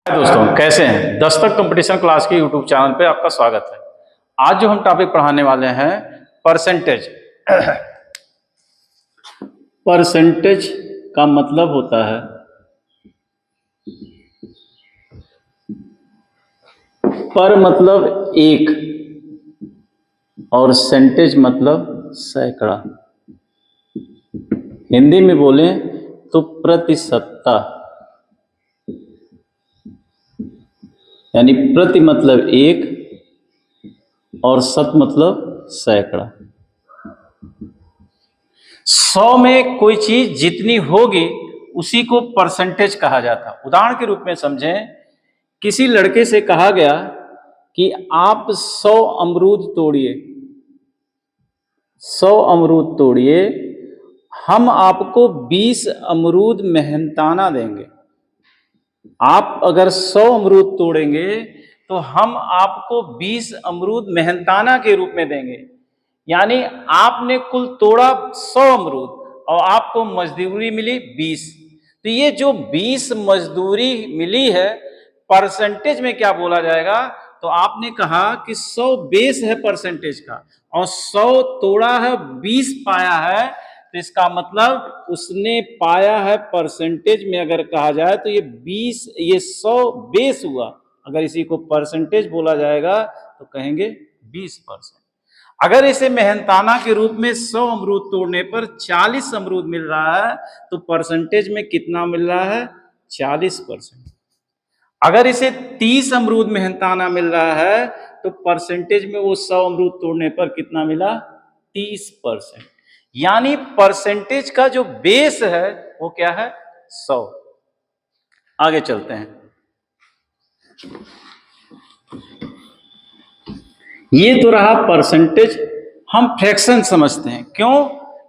दोस्तों कैसे हैं। दस्तक कंपटीशन क्लास के यूट्यूब चैनल पे आपका स्वागत है। आज जो हम टॉपिक पढ़ाने वाले हैं परसेंटेज। परसेंटेज का मतलब होता है पर मतलब एक और सेंटेज मतलब सैकड़ा। हिंदी में बोले तो प्रतिशतता, यानी प्रति मतलब एक और शत मतलब सैकड़ा। 100 में कोई चीज जितनी होगी उसी को परसेंटेज कहा जाता है। उदाहरण के रूप में समझें, किसी लड़के से कहा गया कि आप 100 अमरूद तोड़िए, 100 अमरूद तोड़िए, हम आपको 20 अमरूद मेहनताना देंगे। आप अगर 100 अमरूद तोड़ेंगे तो हम आपको 20 अमरूद मेहनताना के रूप में देंगे। यानी आपने कुल तोड़ा 100 अमरूद और आपको मजदूरी मिली 20। तो ये जो 20 मजदूरी मिली है परसेंटेज में क्या बोला जाएगा? तो आपने कहा कि 100 बेस है परसेंटेज का और 100 तोड़ा है, 20 पाया है, तो इसका मतलब उसने पाया है परसेंटेज में अगर कहा जाए तो ये 20, ये 100 बेस हुआ। अगर इसी को परसेंटेज बोला जाएगा तो कहेंगे 20%। अगर इसे मेहनताना के रूप में 100 अमरूद तोड़ने पर 40 अमरूद मिल रहा है तो परसेंटेज में कितना मिल रहा है? 40%। अगर इसे 30 अमरूद मेहनताना मिल रहा है तो परसेंटेज में वो 100 अमरूद तोड़ने पर कितना मिला? 30%। यानी परसेंटेज का जो बेस है वो क्या है? 100। आगे चलते हैं। ये तो रहा परसेंटेज। हम फ्रैक्शन समझते हैं। क्यों?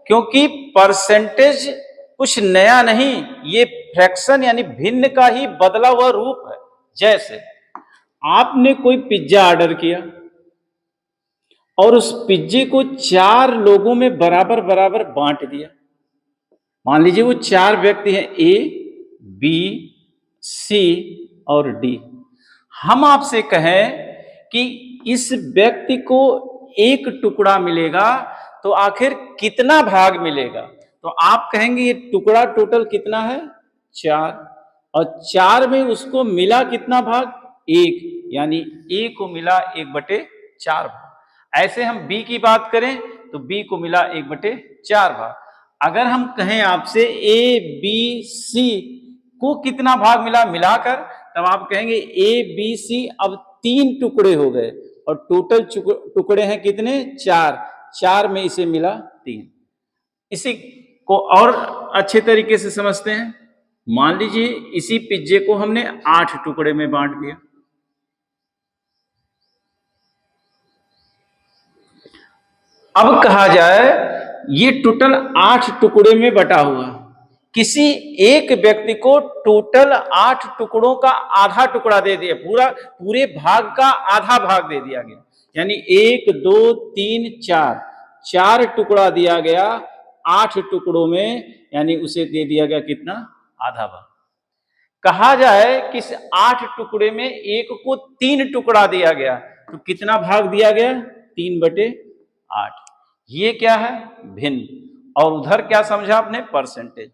क्योंकि परसेंटेज कुछ नया नहीं, ये फ्रैक्शन यानी भिन्न का ही बदला हुआ रूप है। जैसे आपने कोई पिज्जा ऑर्डर किया और उस पिज्जे को 4 लोगों में बराबर बराबर बांट दिया। मान लीजिए वो 4 व्यक्ति हैं, ए, बी, सी और डी। हम आपसे कहें कि इस व्यक्ति को एक टुकड़ा मिलेगा तो आखिर कितना भाग मिलेगा? तो आप कहेंगे ये टुकड़ा टोटल कितना है? 4, और 4 में उसको मिला कितना भाग? 1, यानी ए को मिला 1/4 भाग। ऐसे हम बी की बात करें तो बी को मिला 1/4 भाग। अगर हम कहें आपसे ए बी सी को कितना भाग मिला मिलाकर, तब आप कहेंगे ए बी सी अब 3 टुकड़े हो गए और टोटल टुकड़े हैं कितने? 4। 4 में इसे मिला 3। इसी को और अच्छे तरीके से समझते हैं। मान लीजिए इसी पिज्जे को हमने 8 टुकड़े में बांट दिया। अब कहा जाए ये टोटल 8 टुकड़े में बटा हुआ। किसी एक व्यक्ति को टोटल 8 टुकड़ों का आधा टुकड़ा दे दिया, पूरे भाग का आधा भाग दे दिया गया। यानी 1 2 3 4 4 टुकड़ा दिया गया 8 टुकड़ों में, यानी उसे दे दिया गया कितना? आधा भाग। कहा जाए कि इस 8 टुकड़े में एक को 3 टुकड़ा दिया गया तो कितना भाग दिया गया? 3/8। ये क्या है? भिन्न। और उधर क्या समझा आपने? परसेंटेज।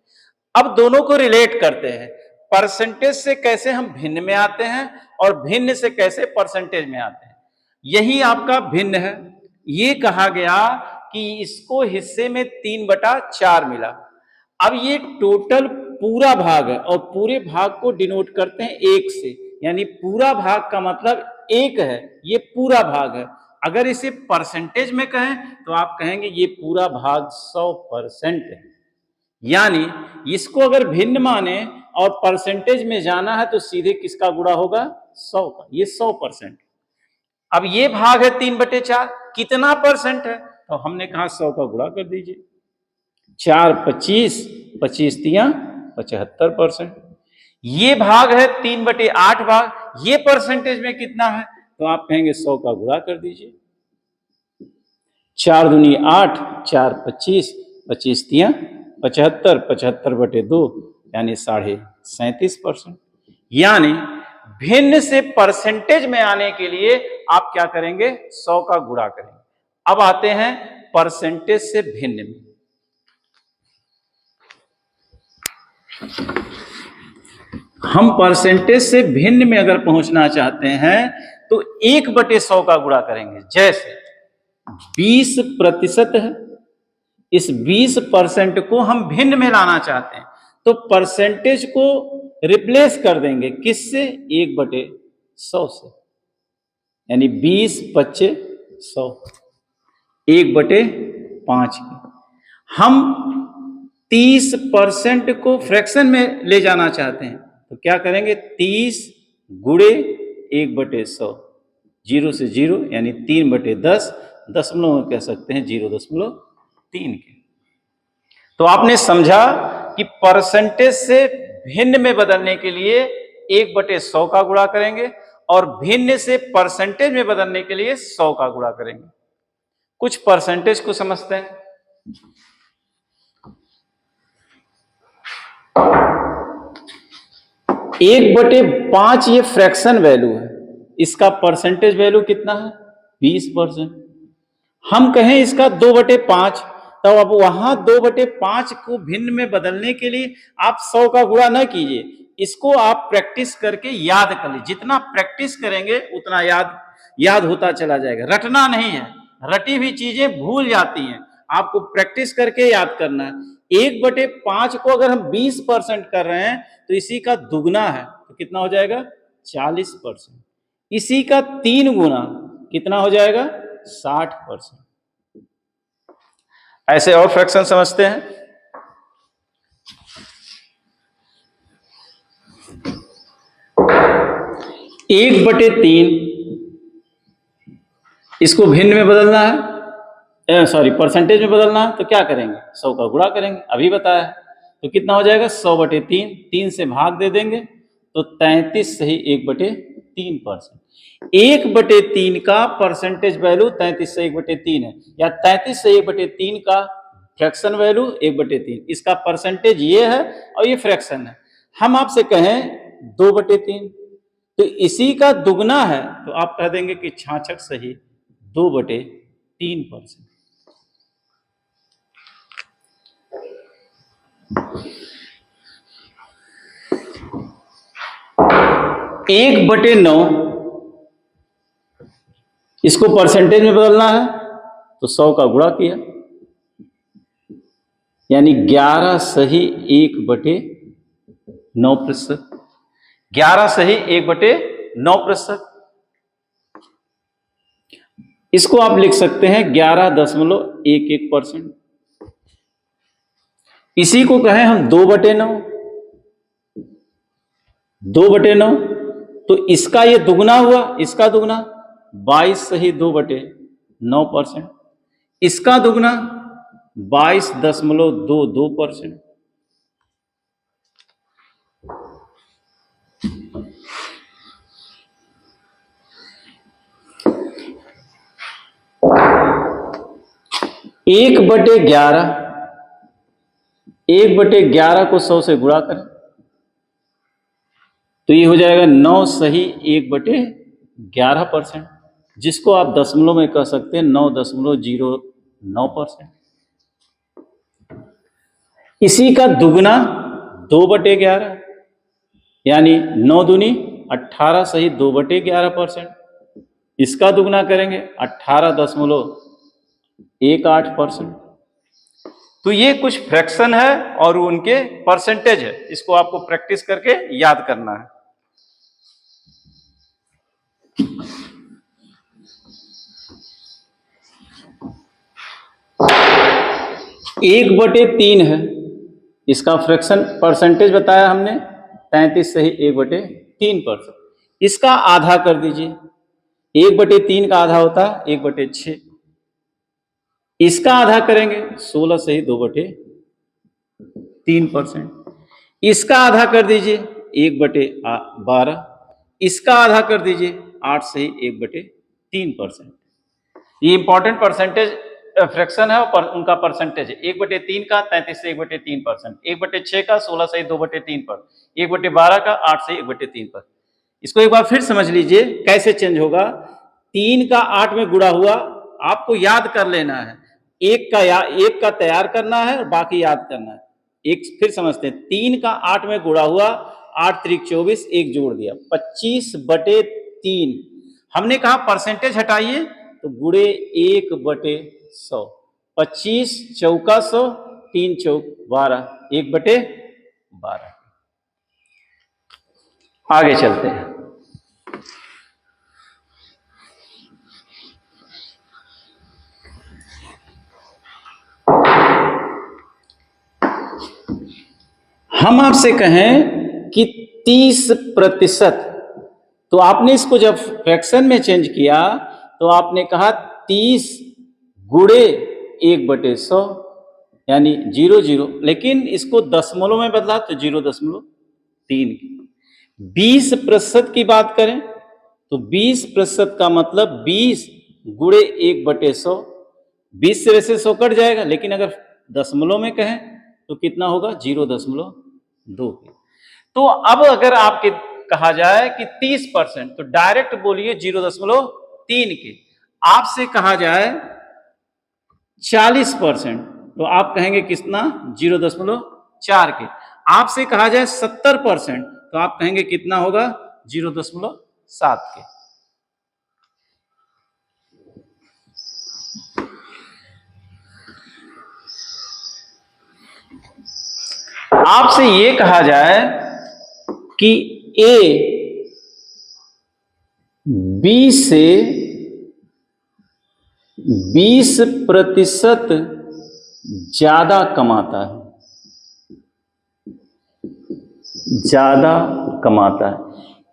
अब दोनों को रिलेट करते हैं। परसेंटेज से कैसे हम भिन्न में आते हैं और भिन्न से कैसे परसेंटेज में आते हैं। यही आपका भिन्न है। ये कहा गया कि इसको हिस्से में 3/4 मिला। अब ये टोटल पूरा भाग है और पूरे भाग को डिनोट करते हैं 1 से, यानी पूरा भाग का मतलब 1 है, ये पूरा भाग है। अगर इसे परसेंटेज में कहें तो आप कहेंगे ये पूरा भाग 100% है। यानी इसको अगर भिन्न माने और परसेंटेज में जाना है तो सीधे किसका गुणा होगा? 100 का। ये 100%। अब ये भाग है 3/4, कितना परसेंट है? तो हमने कहा 100 का गुणा कर दीजिए। 4 25, 25 तिया 75%। ये भाग है 3/8 भाग, ये परसेंटेज में कितना है? तो आप कहेंगे 100 का गुणा कर दीजिए। 4 दूनी 8, 4 25, 25 तिया 75, 75/2 यानी 37.5%। यानी भिन्न से परसेंटेज में आने के लिए आप क्या करेंगे, 100 का गुणा करेंगे। अब आते हैं परसेंटेज से भिन्न में। हम परसेंटेज से भिन्न में अगर पहुंचना चाहते हैं तो 1/100 का गुणा करेंगे। जैसे 20% है, इस 20% को हम भिन्न में लाना चाहते हैं तो परसेंटेज को रिप्लेस कर देंगे किससे, 1/100 से, यानी 20/100, 1/5 हम 30% को फ्रैक्शन में ले जाना चाहते हैं तो क्या करेंगे, 30 गुणे 1/100, 0 से 0 यानी 3/10, दशमलव में कह सकते हैं 0.3 के। तो आपने समझा कि परसेंटेज से भिन्न में बदलने के लिए 1/100 का गुणा करेंगे और भिन्न से परसेंटेज में बदलने के लिए 100 का गुणा करेंगे। कुछ परसेंटेज को समझते हैं। 1/5 ये फ्रैक्शन वैल्यू है, इसका परसेंटेज वैल्यू कितना है, 20%। हम कहें इसका 2/5, तो अब वहां 2/5 को भिन्न में बदलने के लिए आप 100 का गुणा न कीजिए, इसको आप प्रैक्टिस करके याद कर लीजिए। जितना प्रैक्टिस करेंगे उतना याद होता चला जाएगा। रटना नहीं है, रटी हुई चीजें भूल जाती हैं, आपको प्रैक्टिस करके याद करना है। 1/5 को अगर हम 20% कर रहे हैं तो इसी का दुगना है तो कितना हो जाएगा, 40%। इसी का 3 गुना कितना हो जाएगा, 60%। ऐसे और फ्रैक्शन समझते हैं। 1/3 इसको भिन्न में बदलना है, सॉरी परसेंटेज में बदलना है तो क्या करेंगे, 100 का गुणा करेंगे, अभी बताया। तो कितना हो जाएगा, 100/3, 3 से भाग दे देंगे तो 33 सही 1/3%। 1/3 का परसेंटेज वैल्यू 33 से 1/3 है, या 33 से 1/3 का फ्रैक्शन वैल्यू 1/3। इसका परसेंटेज ये है और ये फ्रैक्शन है। हम आपसे कहें 2/3 तो इसी का दुगना है तो आप कह देंगे कि 66 सही 2/3%। 1/9 इसको परसेंटेज में बदलना है तो 100 का गुणा किया, यानी 11 सही 1/9%। 11 सही 1/9%। इसको आप लिख सकते हैं 11.11%। इसी को कहें हम 2/9, 2/9 तो इसका ये दुगना हुआ, इसका दुगना 22 सही 2/9%। इसका दुगना 22.22%। एक बटे 11 को 100 से गुणा करें तो ये हो जाएगा 9 सही 1/11%, जिसको आप दशमलव में कह सकते हैं 9.09%। इसी का दुगना 2/11, यानी 9 दूनी 18 सही 2/11%। इसका दुगना करेंगे 18.18%। तो ये कुछ फ्रैक्शन है और उनके परसेंटेज है, इसको आपको प्रैक्टिस करके याद करना है। 1/3 है, इसका फ्रैक्शन परसेंटेज बताया हमने 33 सही 1/3%। इसका आधा कर दीजिए, 1/3 का आधा होता है 1/6। इसका आधा करेंगे 16 सही 2/3%। इसका आधा कर दीजिए 1/12। इसका आधा कर दीजिए 8 सही 1/3%। ये इंपॉर्टेंट परसेंटेज फ्रैक्शन है और उनका परसेंटेज है। 1/3 का 33 से 1/3%, 1/6 का 16 से 2/3%, 1/12 का 8 से 1/3%। इसको एक बार फिर समझ लीजिए कैसे चेंज होगा। 3 का 8 में गुणा हुआ, आपको याद कर लेना है, एक का तैयार करना है और बाकी याद करना है। एक फिर समझते हैं, 3 का 8 में गुणा हुआ, 8 त्रिक 24, एक जोड़ दिया 25/3। हमने कहा परसेंटेज हटाइए तो गुणे 1/100, 25 चौका 100, 3 चौक 12, 1/12। आगे चलते हैं। हम आपसे कहें कि 30%, तो आपने इसको जब फ्रैक्शन में चेंज किया तो आपने कहा 30 गुणे 1/100 यानी 0, लेकिन इसको दशमलव में बदला तो 0.3। 20% की बात करें तो 20% का मतलब 20 गुणे 1/100, 20 से वैसे 100 कट जाएगा, लेकिन अगर दशमलव में कहें तो कितना होगा 0.2। तो अब अगर आपके कहा जाए कि 30%, तो डायरेक्ट बोलिए 0.3 के। आपसे कहा जाए 40%, तो आप कहेंगे कितना 0.4 के। आपसे कहा जाए 70%, तो आप कहेंगे कितना होगा 0.7 के। आपसे ये कहा जाए कि ए बी से 20% ज्यादा कमाता है,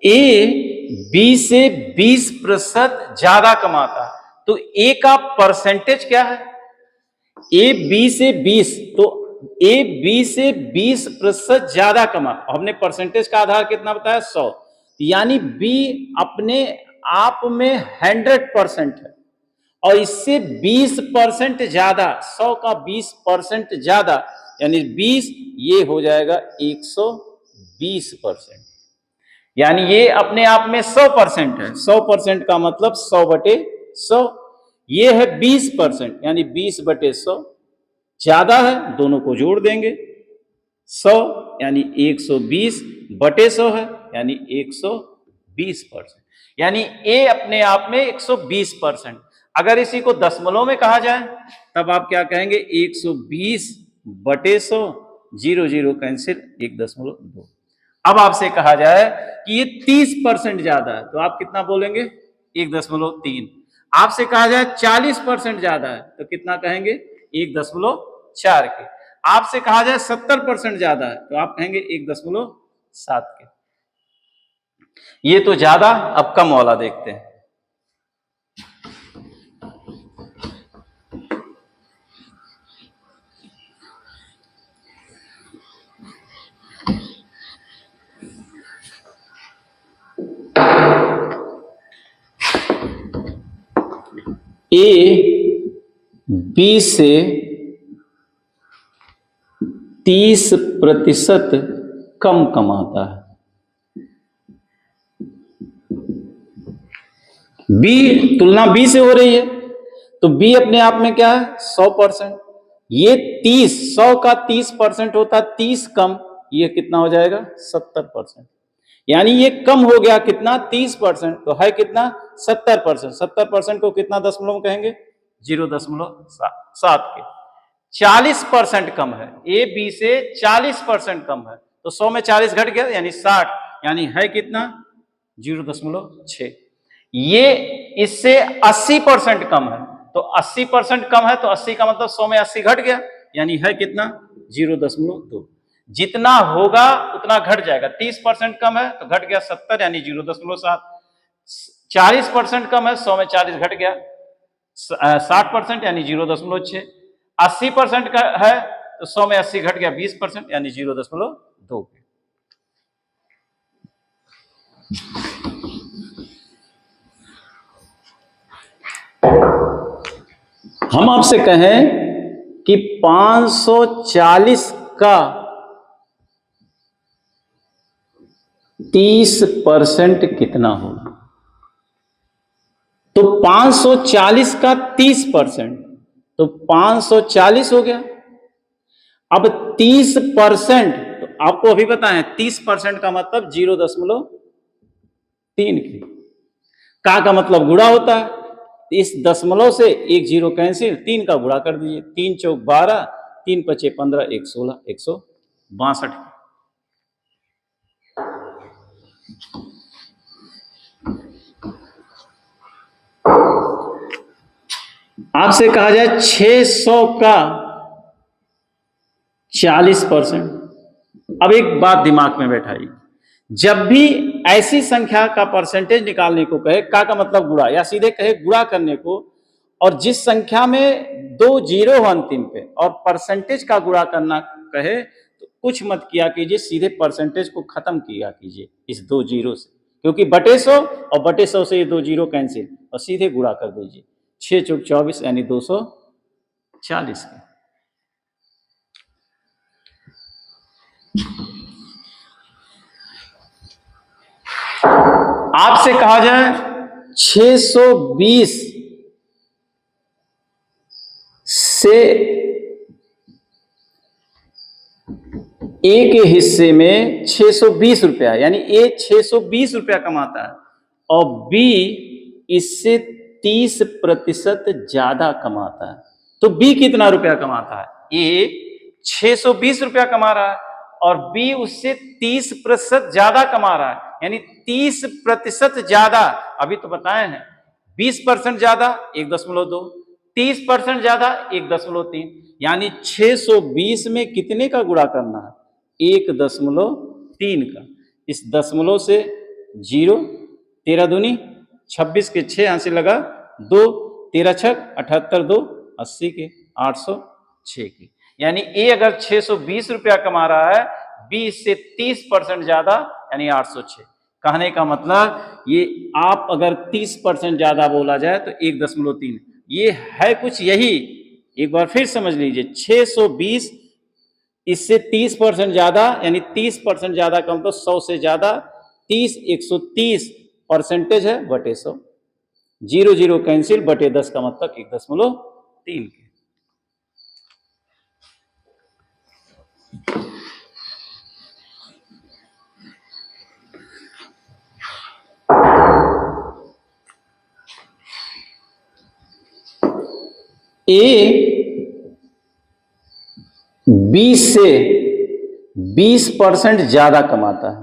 ए बी से 20% ज्यादा कमाता है, तो ए का परसेंटेज क्या है? ए बी से 20, तो ए बी से 20% ज्यादा कमा, हमने परसेंटेज का आधार कितना बताया 100, यानी बी अपने आप में 100% है और इससे 20% ज्यादा, 100 का 20% ज्यादा यानी 20, ये हो जाएगा 120%, यानी ये अपने आप में 100% है। 100% का मतलब 100/100, ये है 20% यानी 20/100, ज्यादा है दोनों को जोड़ देंगे, 100 यानी 120/100 है यानी 120%, यानी ए अपने आप में 120%। अगर इसी को दशमलव में कहा जाए तब आप क्या कहेंगे 120/100, 0 कैंसिल, 1.2। अब आपसे कहा जाए कि ये 30% ज्यादा है, तो आप कितना बोलेंगे 1.3। आपसे कहा जाए 40% ज्यादा है तो कितना कहेंगे 1.4 के। आपसे कहा जाए 70% ज्यादा है तो आप कहेंगे 1.7 के। ये तो ज्यादा, अब कम वाला देखते हैं। ए बी से 30% कम कमाता है, बी तुलना बी से हो रही है तो बी अपने आप में क्या है 100%, ये 30, 100 का 30% होता है 30 कम, ये कितना हो जाएगा 70%, यानी ये कम हो गया कितना 30%, तो है कितना 70%। 70% को कितना दशमलव कहेंगे 0.7 के। 40% कम है, ए बी से 40% कम है, तो 100 में 40 घट गया यानी 60, यानी है कितना 0.6। ये इससे 80% कम है, तो 80% कम है तो 80 का मतलब 100 में 80 घट गया यानी है कितना 0.2। जितना होगा उतना घट जाएगा, 30% कम है तो घट गया 70 यानी 0.7, 40% कम है 100 में 40 घट गया 60% यानी 0.6, 80% का है तो 100 में 80 घट गया 20% यानी 0.2। हम आपसे कहें कि 540 का 30% कितना होगा? तो 540 का 30%, तो 540 हो गया। अब 30%, तो आपको अभी बताएं 30% का मतलब 0.3 की का मतलब गुणा होता है। इस दशमलव से एक जीरो कैंसिल, 3 का गुणा कर दीजिए, 3 चौक 12, 3 पचे 15, 1 16, 162। आपसे कहा जाए 600 का 40%। अब एक बात दिमाग में बैठाइए, जब भी ऐसी संख्या का परसेंटेज निकालने को कहे, का मतलब गुणा, या सीधे कहे गुणा करने को, और जिस संख्या में 2 जीरो हो अंतिम पे और परसेंटेज का गुणा करना कहे, तो कुछ मत किया कीजिए, सीधे परसेंटेज को खत्म किया कीजिए इस 2 जीरो से, क्योंकि बटे 100 और बटे 100 से ये 2 जीरो कैंसिल, और सीधे गुणा कर दीजिए। 6 चौक 24 यानी 240 के। आपसे कहा जाए 620 से ए के हिस्से में 620 रुपया, यानी ए 620 रुपया कमाता है और बी इससे 30% ज्यादा कमाता है। तो बी कितना रुपया कमाता है? ए 620 रुपया कमा रहा है और बी उससे 30% ज्यादा कमा रहा है, यानी 30% ज्यादा। अभी तो बताए हैं 20% ज्यादा 1.2, 30% ज्यादा 1.3, यानी 620 में कितने का गुणा करना है? 1.3 का। इस दशमलव से 0, 13 दूनी 26 के 6 यहां से लगा 2, 13 छक 78, 2 80 के 806 के, यानी ए अगर 620 रुपया कमा रहा है, बी से 30% ज्यादा यानी 806। कहने का मतलब ये आप अगर 30% ज्यादा बोला जाए तो 1.3, ये है कुछ यही। एक बार फिर समझ लीजिए, 620 इससे 30% ज्यादा यानी 30% ज्यादा का मतलब 100 से ज्यादा, 30 130 परसेंटेज है बटे 100, 0 0 कैंसिल, बटे 10 का मतलब 1.3 के। ए 20 से 20% ज्यादा कमाता है।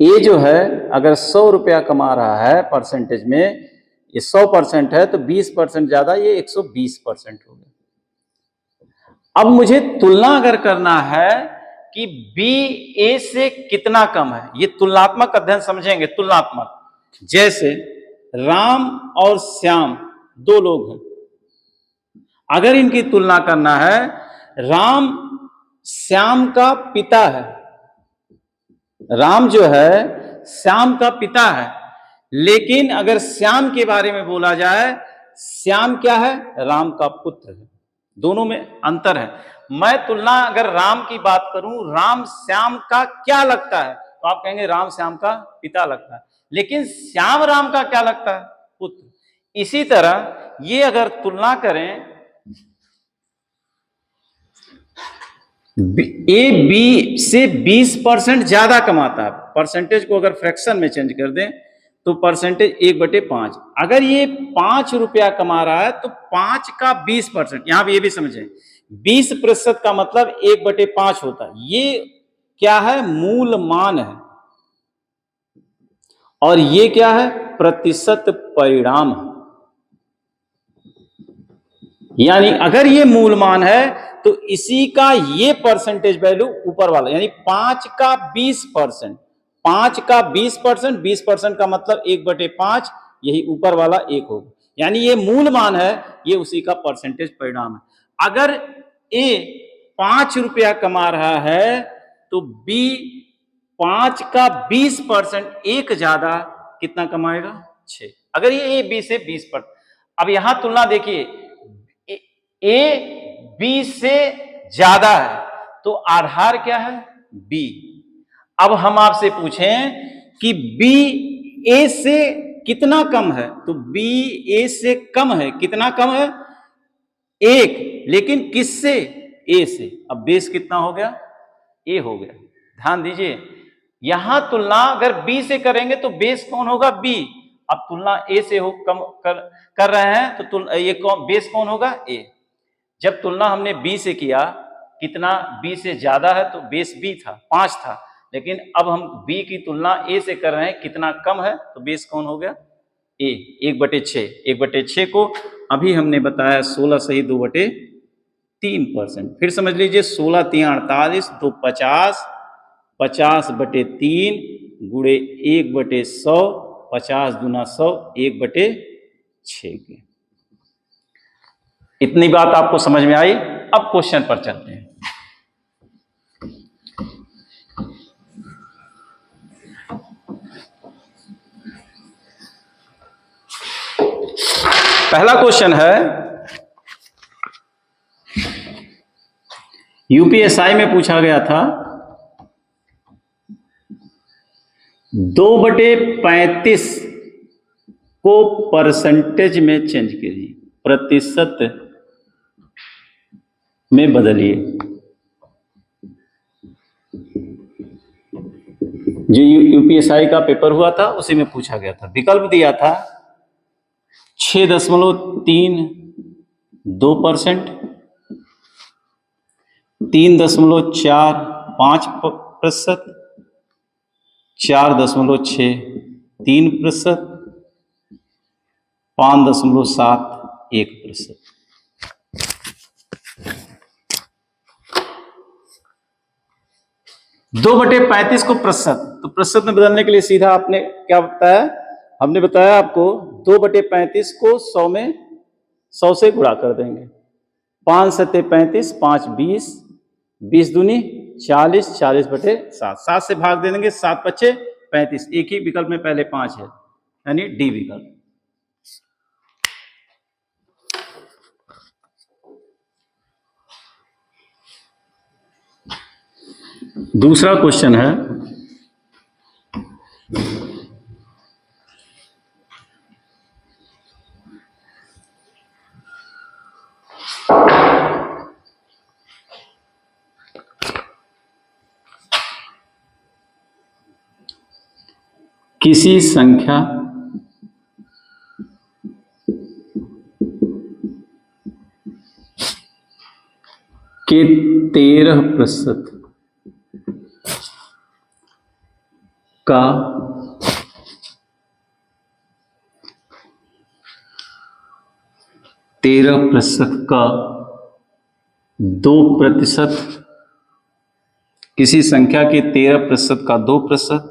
ए जो है अगर 100 रुपया कमा रहा है परसेंटेज में, ये 100% है, तो 20% ज्यादा ये 120% हो गया। अब मुझे तुलना अगर करना है कि बी ए से कितना कम है, ये तुलनात्मक अध्ययन समझेंगे। तुलनात्मक, जैसे राम और श्याम 2 लोग हैं, अगर इनकी तुलना करना है, राम श्याम का पिता है, राम जो है श्याम का पिता है, लेकिन अगर श्याम के बारे में बोला जाए, श्याम क्या है? राम का पुत्र है। दोनों में अंतर है। मैं तुलना अगर राम की बात करूं, राम श्याम का क्या लगता है, तो आप कहेंगे राम श्याम का पिता लगता है, लेकिन श्याम राम का क्या लगता है? पुत्र। इसी तरह ये अगर तुलना करें, ए बी से 20% ज्यादा कमाता है, परसेंटेज को अगर फ्रैक्शन में चेंज कर दें तो परसेंटेज 1/5। अगर ये 5 रुपया कमा रहा है तो 5 का 20%, यहां भी ये भी समझें, 20% का मतलब 1/5 होता है। ये क्या है? मूल मान है। और ये क्या है? प्रतिशत परिणाम है। यानी अगर ये मूल मान है तो इसी का ये परसेंटेज वैल्यू ऊपर वाला, यानी 5 का 20%, 5 का 20%, 20% का मतलब 1/5, यही ऊपर वाला 1 होगा। यानी ये मूल मान है, ये उसी का परसेंटेज परिणाम है। अगर ए 5 रुपया कमा रहा है तो बी 5 का 20%, एक ज्यादा कितना कमाएगा? 6। अगर ये ए बी से 20%। अब यहां तुलना देखिए, ए बी से ज्यादा है तो आधार क्या है? बी। अब हम आपसे पूछें कि बी ए से कितना कम है, तो बी ए से कम है, कितना कम है? 1, लेकिन किससे? ए से। अब बेस कितना हो गया? ए हो गया। ध्यान दीजिए, यहां तुलना अगर बी से करेंगे तो बेस कौन होगा? बी। अब तुलना ए से हो कम कर रहे हैं तो ये बेस कौन होगा? ए। जब तुलना हमने बी से किया, कितना बी से ज्यादा है तो बेस बी था, 5 था, लेकिन अब हम बी की तुलना ए से कर रहे हैं, कितना कम है, तो बेस कौन हो गया? ए। 1/6। 1/6 को अभी हमने बताया 16 सही 2/3%। फिर समझ लीजिए 16 3 48, 2 50, 50/3 गुणे 1/100, 50 दूना 100, 1/6 के। इतनी बात आपको समझ में आई? अब क्वेश्चन पर चलते हैं। पहला क्वेश्चन है, यूपीएसआई में पूछा गया था 2/35 को परसेंटेज में चेंज कीजिए, प्रतिशत में बदलिए। जो यूपीएसआई का पेपर हुआ था उसी में पूछा गया था। विकल्प दिया था 6.32%, 3.45%, 4.63%, 5.71%। 2/35 को प्रतिशत, तो प्रतिशत में बदलने के लिए सीधा आपने क्या बताया? हमने बताया आपको 2/35 को 100 में 100 से गुणा कर देंगे। 5 7 35, 5 20, 20 दूनी 40, 40/7, 7 से भाग दे देंगे, 7 5 35। एक ही विकल्प में पहले 5 है, यानी डी विकल्प। दूसरा क्वेश्चन है, किसी संख्या के 13% का 2%, किसी संख्या के 13% का 2%,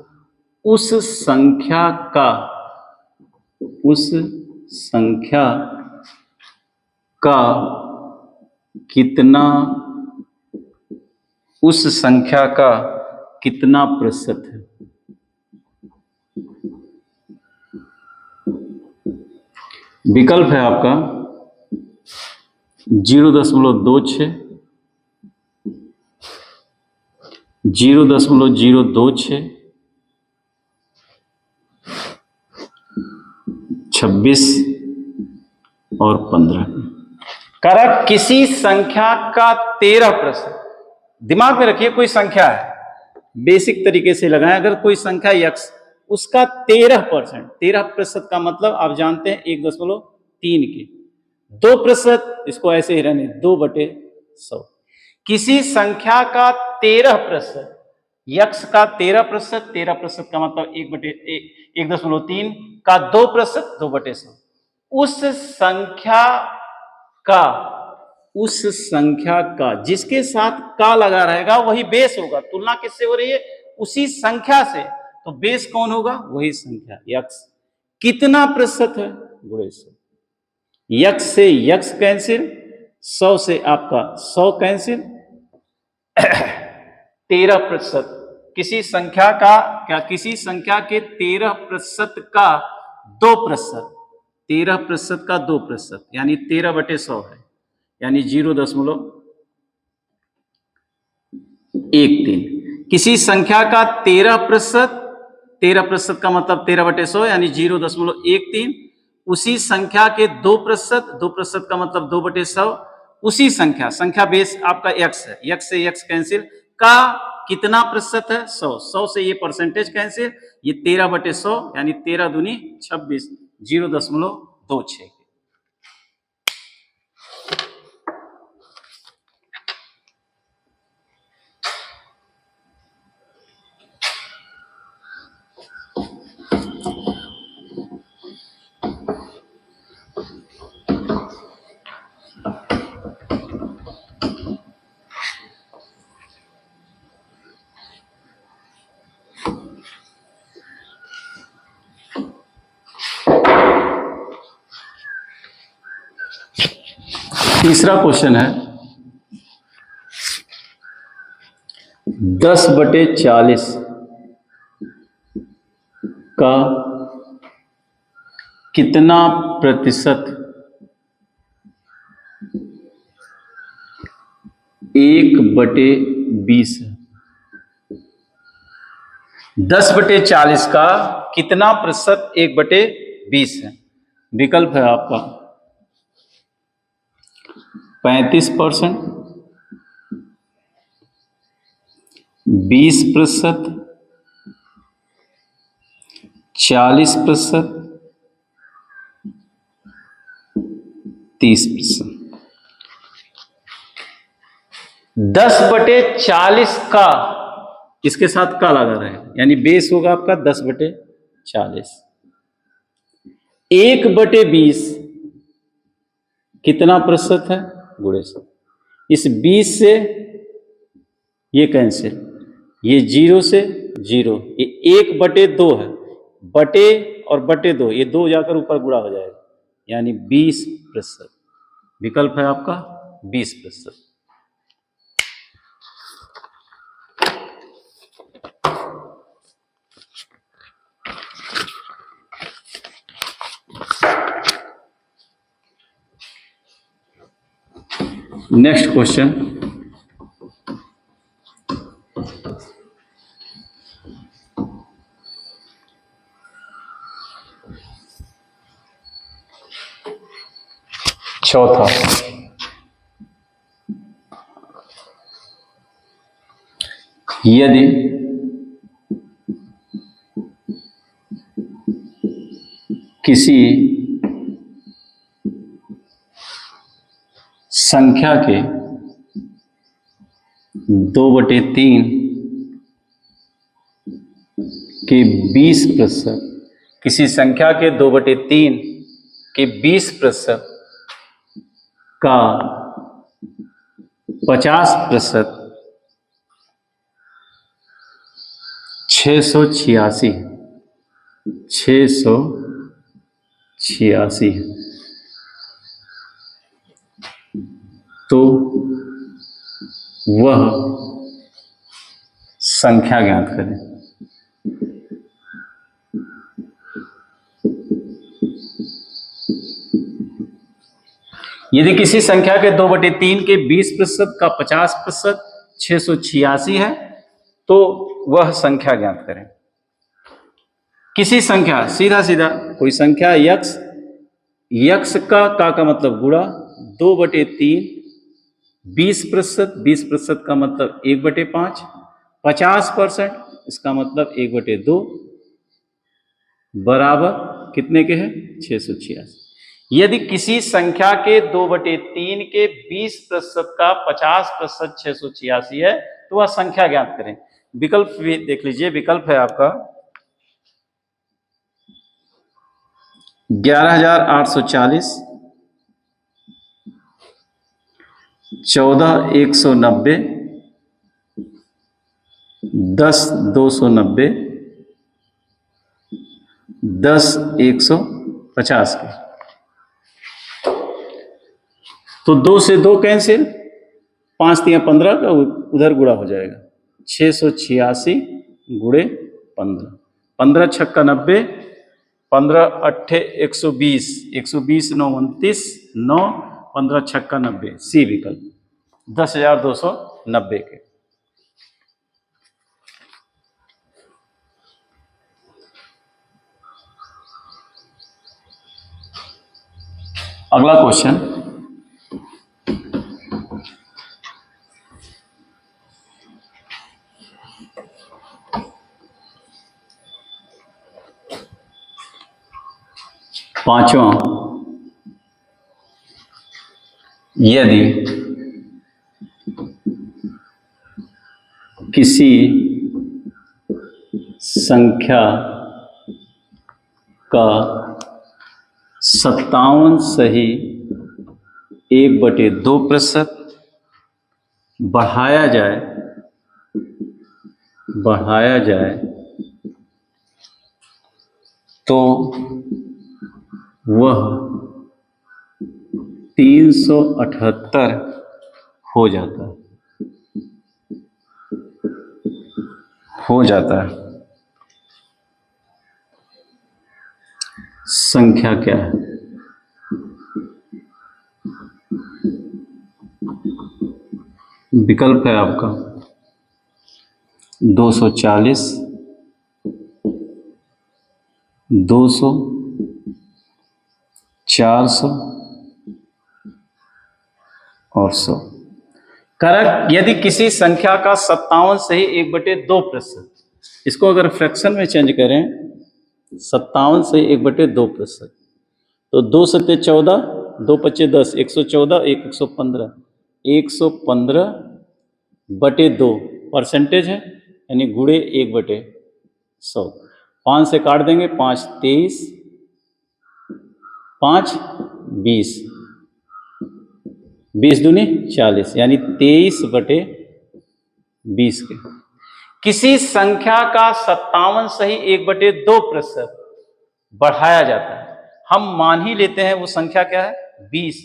उस संख्या का कितना प्रतिशत है? विकल्प है आपका 0.26, 0.026, 26 और 15। करा किसी संख्या का 13%। दिमाग में रखिए, कोई संख्या है, बेसिक तरीके से लगाएं। अगर कोई संख्या x, उसका 13%, 13% का मतलब आप जानते हैं 1.3 के 2%, इसको ऐसे ही रहने 2/100। किसी संख्या का 13%, यक्स का 13%, 13% का मतलब 1/3 का 2%, 2/100। उस संख्या का जिसके साथ का लगा रहेगा वही बेस होगा। तुलना किससे हो रही है? उसी संख्या से, तो बेस कौन होगा? वही संख्या यक्स। कितना प्रतिशत है? गुणे 100। यक्स से यक्स कैंसिल, 100 से आपका 100 कैंसिल। 13%, किसी संख्या के 13% का 2%, 13% का 2%, यानी 13/100 है, यानी 0.13। किसी संख्या का 13% का मतलब 13/100 यानी 0.13। उसी संख्या के 2% का मतलब 2/100। उसी संख्या बेस आपका x है, x से x कैंसिल का कितना प्रतिशत है? 100 से ये परसेंटेज कैंसिल, ये 13/100 यानी 13 दूनी 26, 0.26। तीसरा क्वेश्चन है 10/40 का कितना प्रतिशत 1/20 है? 10/40 का कितना प्रतिशत 1/20 है? विकल्प है आपका 35%, 20%, 40%, 30%। 10/40 का इसके साथ का लगा रहे हैं, यानी बेस होगा आपका 10/40। 1/20 कितना प्रतिशत है? गुणे से इस 20 से ये कैंसिल, ये 0 से 0, ये 1/2 है, बटे और बटे 2, ये 2 जाकर ऊपर गुणा हो जाएगा, यानी 20%। विकल्प है आपका 20%। नेक्स्ट क्वेश्चन चौथा, यदि किसी संख्या के 2/3 के 20%, किसी संख्या के 2/3 के 20% का 50% 686 है, तो वह संख्या ज्ञात करें। यदि किसी संख्या के 2/3 के 20% का 50% 686 है, तो वह संख्या ज्ञात करें। किसी संख्या, सीधा सीधा कोई संख्या यक्स का मतलब गुणा 2/3, 20% का मतलब 1/5, 50% इसका मतलब 1/2, बराबर कितने के हैं? 686। यदि किसी संख्या के 2/3 के 20% का 50% 686 है, तो वह संख्या ज्ञात करें। विकल्प भी देख लीजिए, विकल्प है आपका 11,840, 14,190, 10,290, 10,150 के। तो 2 से 2 कैंसिल, 5 × 15 का उधर गुणा हो जाएगा, 686 गुणे 15, 15 × 6 = 90, 15 × 8 = 120, 120 × 9 = 29, 9, 15 × 6 = 90। सी विकल्प 10,290 के। अगला क्वेश्चन, पांचवा, यदि किसी संख्या का 57 सही 1/2% बढ़ाया जाए तो वह 378 हो जाता है। संख्या क्या है? विकल्प है आपका 240, 200, 400 और 100। करेक्ट। यदि किसी संख्या का 57 सही 1/2%, इसको अगर फ्रैक्शन में चेंज करें, 57 से 1/2%, तो 2 सत्ते 14, 2 पच्चे 10, 114, 115, 115/2 परसेंटेज है, यानी गुणे 1/100। 5 से काट देंगे, 5 23, 5 20, 20 दूनी 40, यानी 23/20 के। किसी संख्या का 57 सही 1/2% बढ़ाया जाता है। हम मान ही लेते हैं वो संख्या क्या है? 20।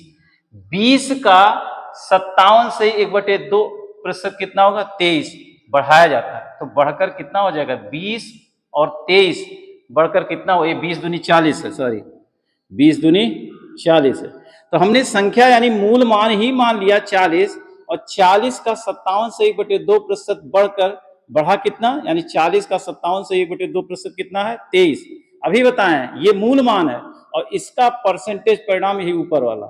20 का 57 से 1/2% कितना होगा? 23। बढ़ाया जाता है तो बढ़कर कितना हो जाएगा? 20 और 23 बढ़कर कितना हो? ये 20 दूनी 40 है, सॉरी 20 दूनी 40 है। तो हमने संख्या यानी मूल मान ही मान लिया 40, और 40 का 57 से 1/2% बढ़ा कितना? यानी 40 का 57 से 1/2% कितना है? 23। अभी बताएं, ये मूल मान है और इसका परसेंटेज परिणाम यही ऊपर वाला।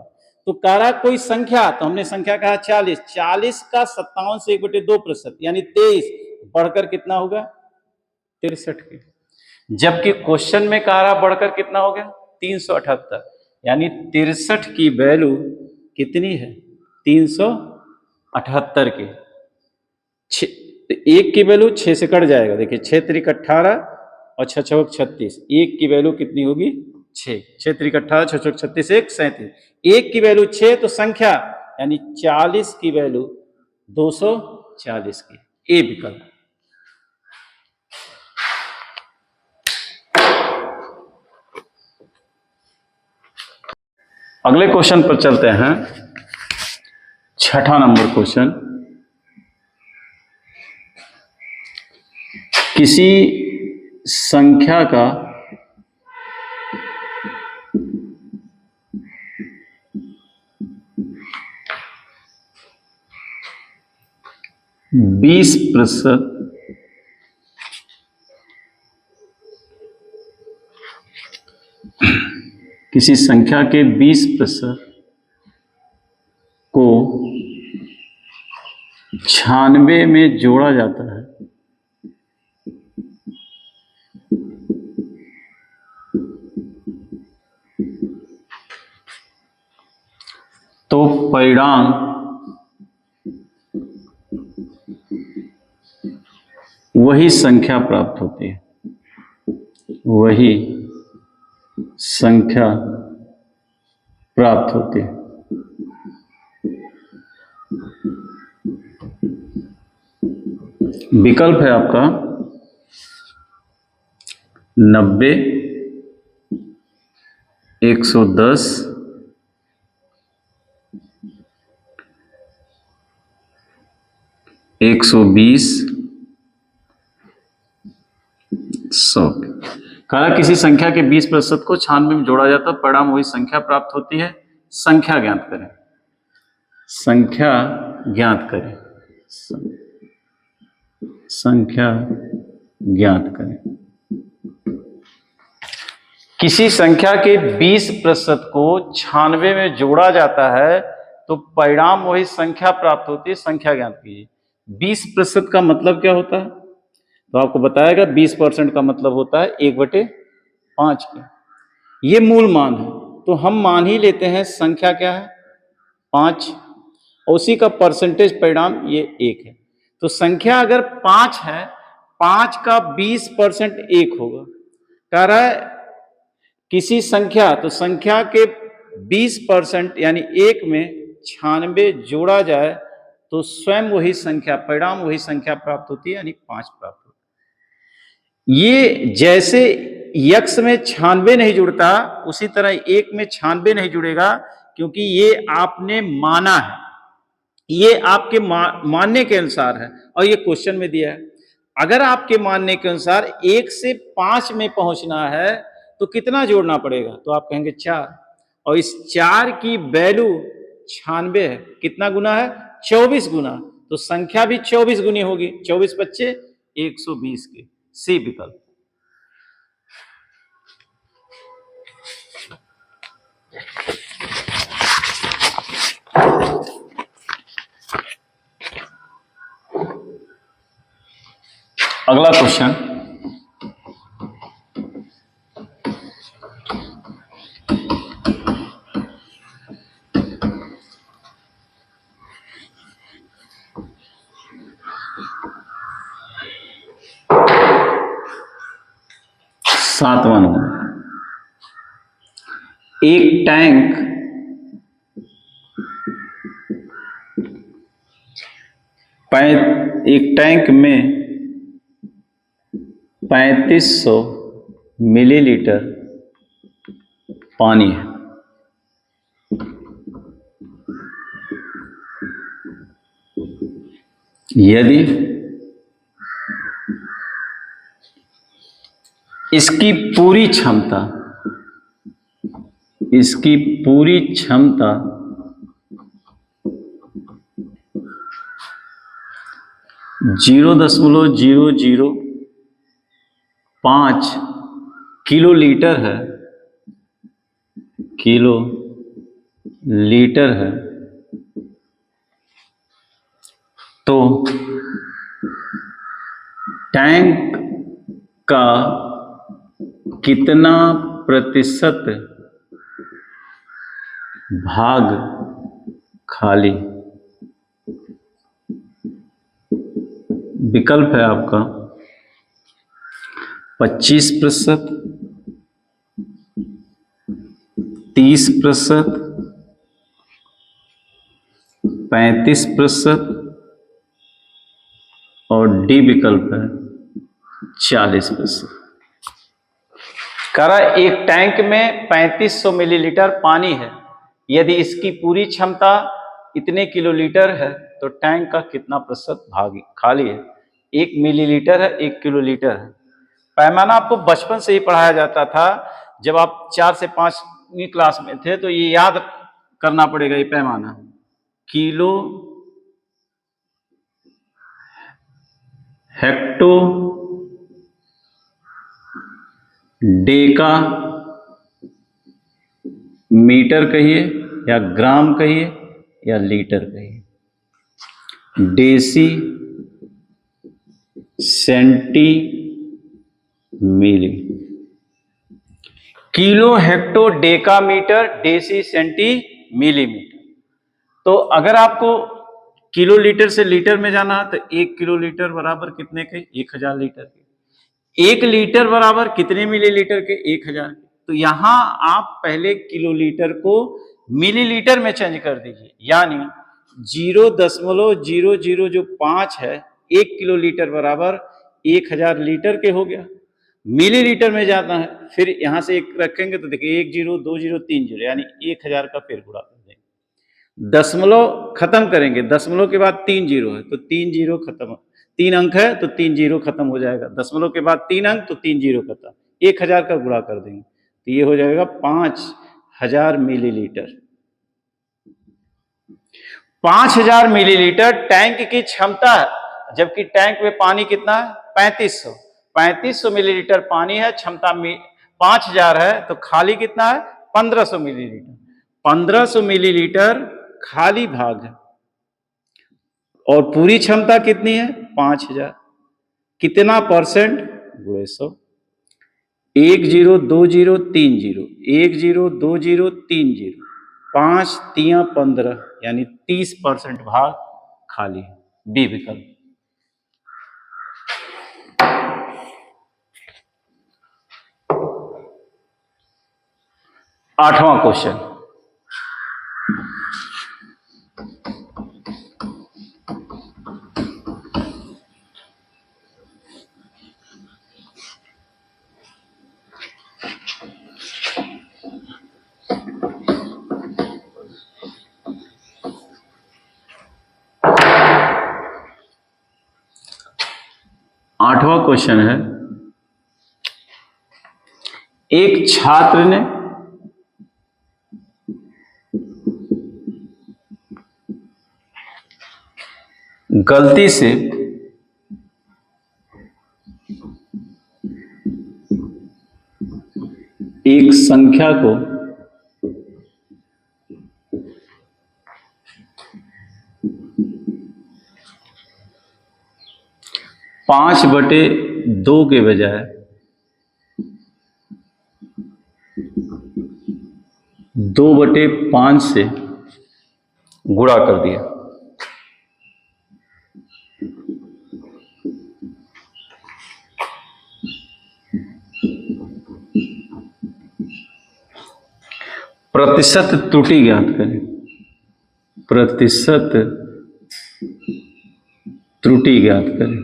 तो कह रहा कोई संख्या, तो हमने संख्या कहा 40, 40 का 57 से 1/2% यानी 23 बढ़कर कितना होगा? 63 के। जबकि क्वेश्चन में कह रहा बढ़कर कितना हो गया? 378, यानी 63 की वैल्यू कितनी है? 378 की। एक की वैल्यू 6 से कट जाएगा, देखिए 6 त्रिक 18 और 6 छक 36, एक की वैल्यू कितनी होगी? 6। 6 त्रिक 18, 6 छक 36, 1 37, एक की वैल्यू 6, तो संख्या यानी 40 की वैल्यू 240 की। ए विकल्प। अगले क्वेश्चन पर चलते हैं। 6ठा नंबर क्वेश्चन, किसी संख्या का 20% किसी संख्या के 20% को 96 में जोड़ा जाता है तो परिणाम वही संख्या प्राप्त होती है। वही संख्या प्राप्त होती है। विकल्प है आपका 90, 110, 120, 100। कहा किसी संख्या के 20% को 96 में जोड़ा जाता है, परिणाम वही संख्या प्राप्त होती है। संख्या ज्ञात करें। संख्या ज्ञात करें। संख्या ज्ञात करें। किसी संख्या के 20% को 96 में जोड़ा जाता है तो परिणाम वही संख्या प्राप्त होती है, संख्या ज्ञात कीजिए। 20% का मतलब क्या होता है? तो आपको बताएगा 20% का मतलब होता है 1/5 के। ये मूल मान है, तो हम मान ही लेते हैं संख्या क्या है 5, और उसी का परसेंटेज परिणाम ये 1 है। तो संख्या अगर 5 है, 5 का 20% 1 होगा। कह रहा है किसी संख्या, तो संख्या के 20% यानी 1 में 96 जोड़ा जाए तो स्वयं वही संख्या, परिणाम वही संख्या प्राप्त होती है, यानी 5 प्राप्त होती है। ये जैसे यक्स में 96 नहीं जुड़ता, उसी तरह 1 में 96 नहीं जुड़ेगा, क्योंकि ये आपने माना है, ये आपके मानने के अनुसार है, और ये क्वेश्चन में दिया है। अगर आपके मानने के अनुसार 1 से 5 में पहुंचना है तो कितना जोड़ना पड़ेगा? तो आप कहेंगे 4, और इस 4 की वैल्यू 96 है। कितना गुना है? 24 गुना। तो संख्या भी 24 गुनी होगी। 24 बच्चे 120 के। सी विकल्प। अगला क्वेश्चन, सातवां नंबर। एक टैंक में 3500 मिलीलीटर पानी है। यदि इसकी पूरी क्षमता 0.005 किलो लीटर है, तो टैंक का कितना प्रतिशत भाग खाली? विकल्प है आपका 25%, 30%, 35% और डी विकल्प है 40%। कह रहा है एक टैंक में 3500 मिलीलीटर पानी है, यदि इसकी पूरी क्षमता इतने किलोलीटर है तो टैंक का कितना प्रतिशत भाग खाली है? 1 मिलीलीटर है, 1 किलोलीटर है। पैमाना आपको बचपन से ही पढ़ाया जाता था। जब आप 4 से 5वीं क्लास में थे तो ये याद करना पड़ेगा। ये पैमाना किलो हेक्टो डेका मीटर कहिए या ग्राम कहिए या लीटर कहिए, deci centi milli, kilo hecto deca metre, deci centi millimetre. तो अगर आपको किलो लीटर से लीटर में जाना है तो 1 किलो लीटर बराबर कितने के? 1000 लीटर के। 1 लीटर बराबर कितने मिलीलीटर के? 1000 के। तो यहां आप पहले किलो लीटर को मिलीलीटर में चेंज कर दीजिए, यानी 0.0005 है 1 किलो लीटर बराबर 1000 लीटर के हो गया। मिलीलीटर में जाता है, फिर यहां से एक रखेंगे तो देखिए 1 0 2 0 3 0, यानी 1000 का फिर गुणा कर देंगे। दशमलव खत्म करेंगे, दशमलव के बाद 3 0 है तो 3 0 खत्म, 3 अंक है तो 3 0 खत्म हो जाएगा। दशमलव के बाद 3 अंक तो 3 0 खत्म। 1000 का गुणा कर देंगे तो ये हो जाएगा 5000 मिलीलीटर। 5000 मिलीलीटर टैंक की क्षमता है, जबकि टैंक में पानी कितना है? 3500 मिलीलीटर पानी है, क्षमता में 5000 है तो खाली कितना है 1500 मिलीलीटर। 1500 मिलीलीटर खाली भाग है और पूरी क्षमता कितनी है 5000। कितना परसेंट गुणे 100। 102030 102030 5 3 15 यानी 30% भाग खाली है। बी विकल्प। 8वां क्वेश्चन। आठवां क्वेश्चन है, एक छात्र ने गलती से एक संख्या को 5/2 के बजाय 2/5 से गुणा कर दिया। प्रतिशत त्रुटि ज्ञात करें। प्रतिशत त्रुटि ज्ञात करें।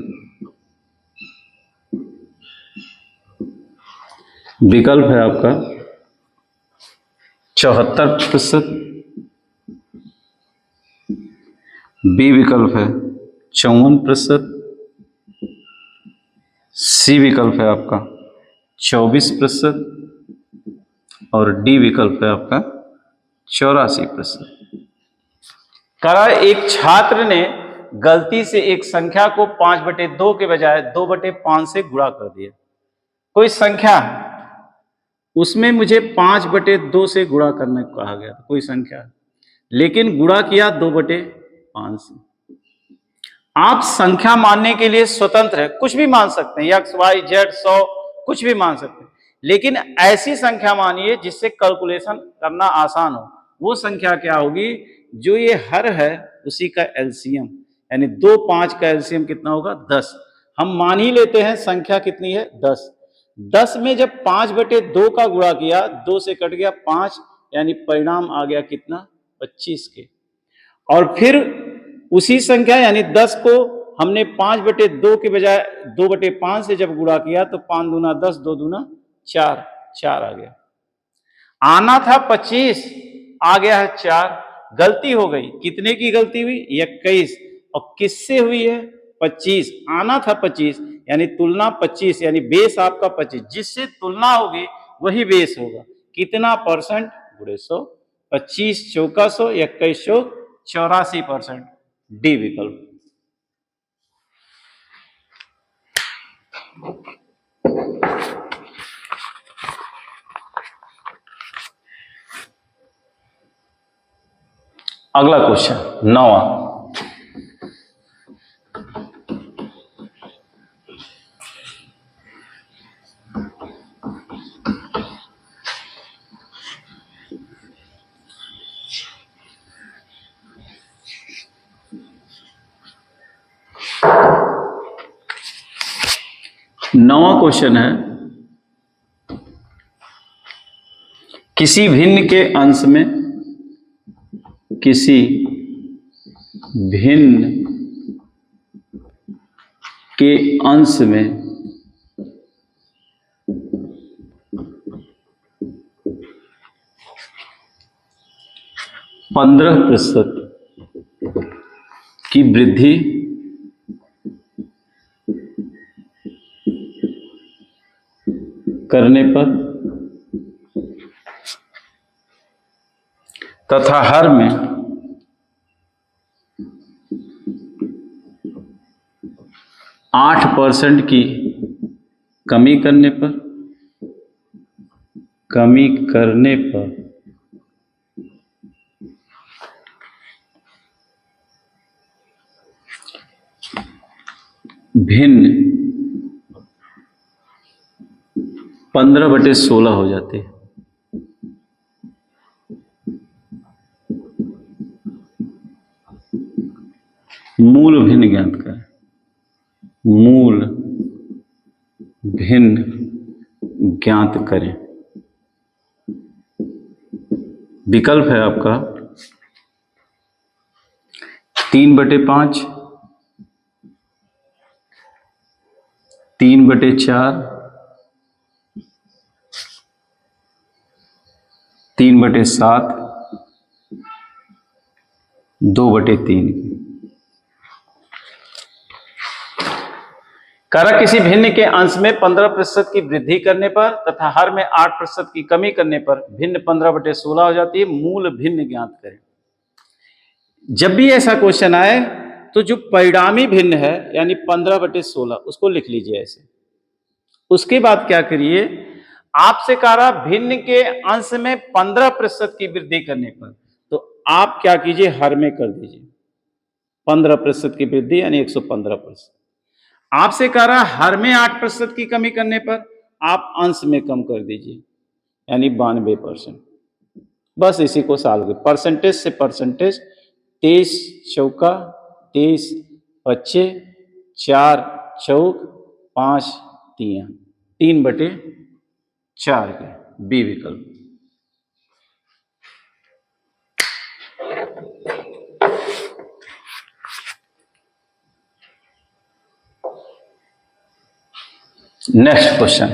विकल्प है आपका 74%, बी विकल्प है 54%, सी विकल्प है आपका 24% और डी विकल्प है आपका 84%। करा एक छात्र ने गलती से एक संख्या को 5/2 के बजाय 2/5 से गुणा कर दिया। कोई संख्या उसमें मुझे 5/2 से गुणा करने को कहा गया, कोई संख्या, लेकिन गुणा किया 2/5 से। आप संख्या मानने के लिए स्वतंत्र है, कुछ भी मान सकते हैं, x y z 100 कुछ भी मान सकते हैं, लेकिन ऐसी संख्या मानिए जिससे कैलकुलेशन करना आसान हो। वो संख्या क्या होगी, जो ये हर है उसी का एलसीएम, यानी 2 5 का एलसीएम कितना होगा 10। हम मान ही लेते हैं संख्या कितनी है 10। 10 में जब 5/2 का गुणा किया, 2 से कट गया 5, यानी परिणाम आ गया कितना 25 के। और फिर उसी संख्या यानी 10 को हमने 5/2 के बजाय 2/5 से जब गुणा किया तो 5 दूना 10, 2 दूना 4, 4 आ गया। आना था 25, आ गया है 4। गलती हो गई, कितने की गलती हुई 21, और किससे हुई है 25। आना था 25 यानी तुलना 25, यानी बेस आपका 25, जिससे तुलना होगी वही बेस होगा। कितना परसेंट गुणे 100, 25 चौका 100, 21 चौक 84%, डी विकल्प। अगला क्वेश्चन 9वां। नौवां क्वेश्चन है, किसी भिन्न के अंश में, किसी भिन्न के अंश में 15% की वृद्धि करने पर तथा हर में 8% की कमी करने पर कमी करने पर भिन्न 15/16 हो जाते हैं। मूल भिन्न ज्ञात करें। मूल भिन्न ज्ञात करें। विकल्प है आपका 3/5, 3/4, 3/7, 2/3। कारक किसी भिन्न के अंश में 15% की वृद्धि करने पर तथा हर में 8% की कमी करने पर भिन्न 15/16 हो जाती है। मूल भिन्न ज्ञात करें। जब भी ऐसा क्वेश्चन आए तो जो परिणामी भिन्न है यानी 15/16 उसको लिख लीजिए ऐसे। उसके बाद क्या करिए, आपसे कह रहा भिन्न के अंश में 15% की वृद्धि करने पर, तो आप क्या कीजिए, हर में कर दीजिए 15% की वृद्धि यानी 115%। आपसे कह रहा हर में 8% की कमी करने पर आप अंश में कम कर दीजिए यानी 92%। बस इसी को सॉल्व कर, परसेंटेज से परसेंटेज 23 चौका 23 बच्चे 4 चौक 5 तिया 3/4 के बी विकल्प। नेक्स्ट क्वेश्चन,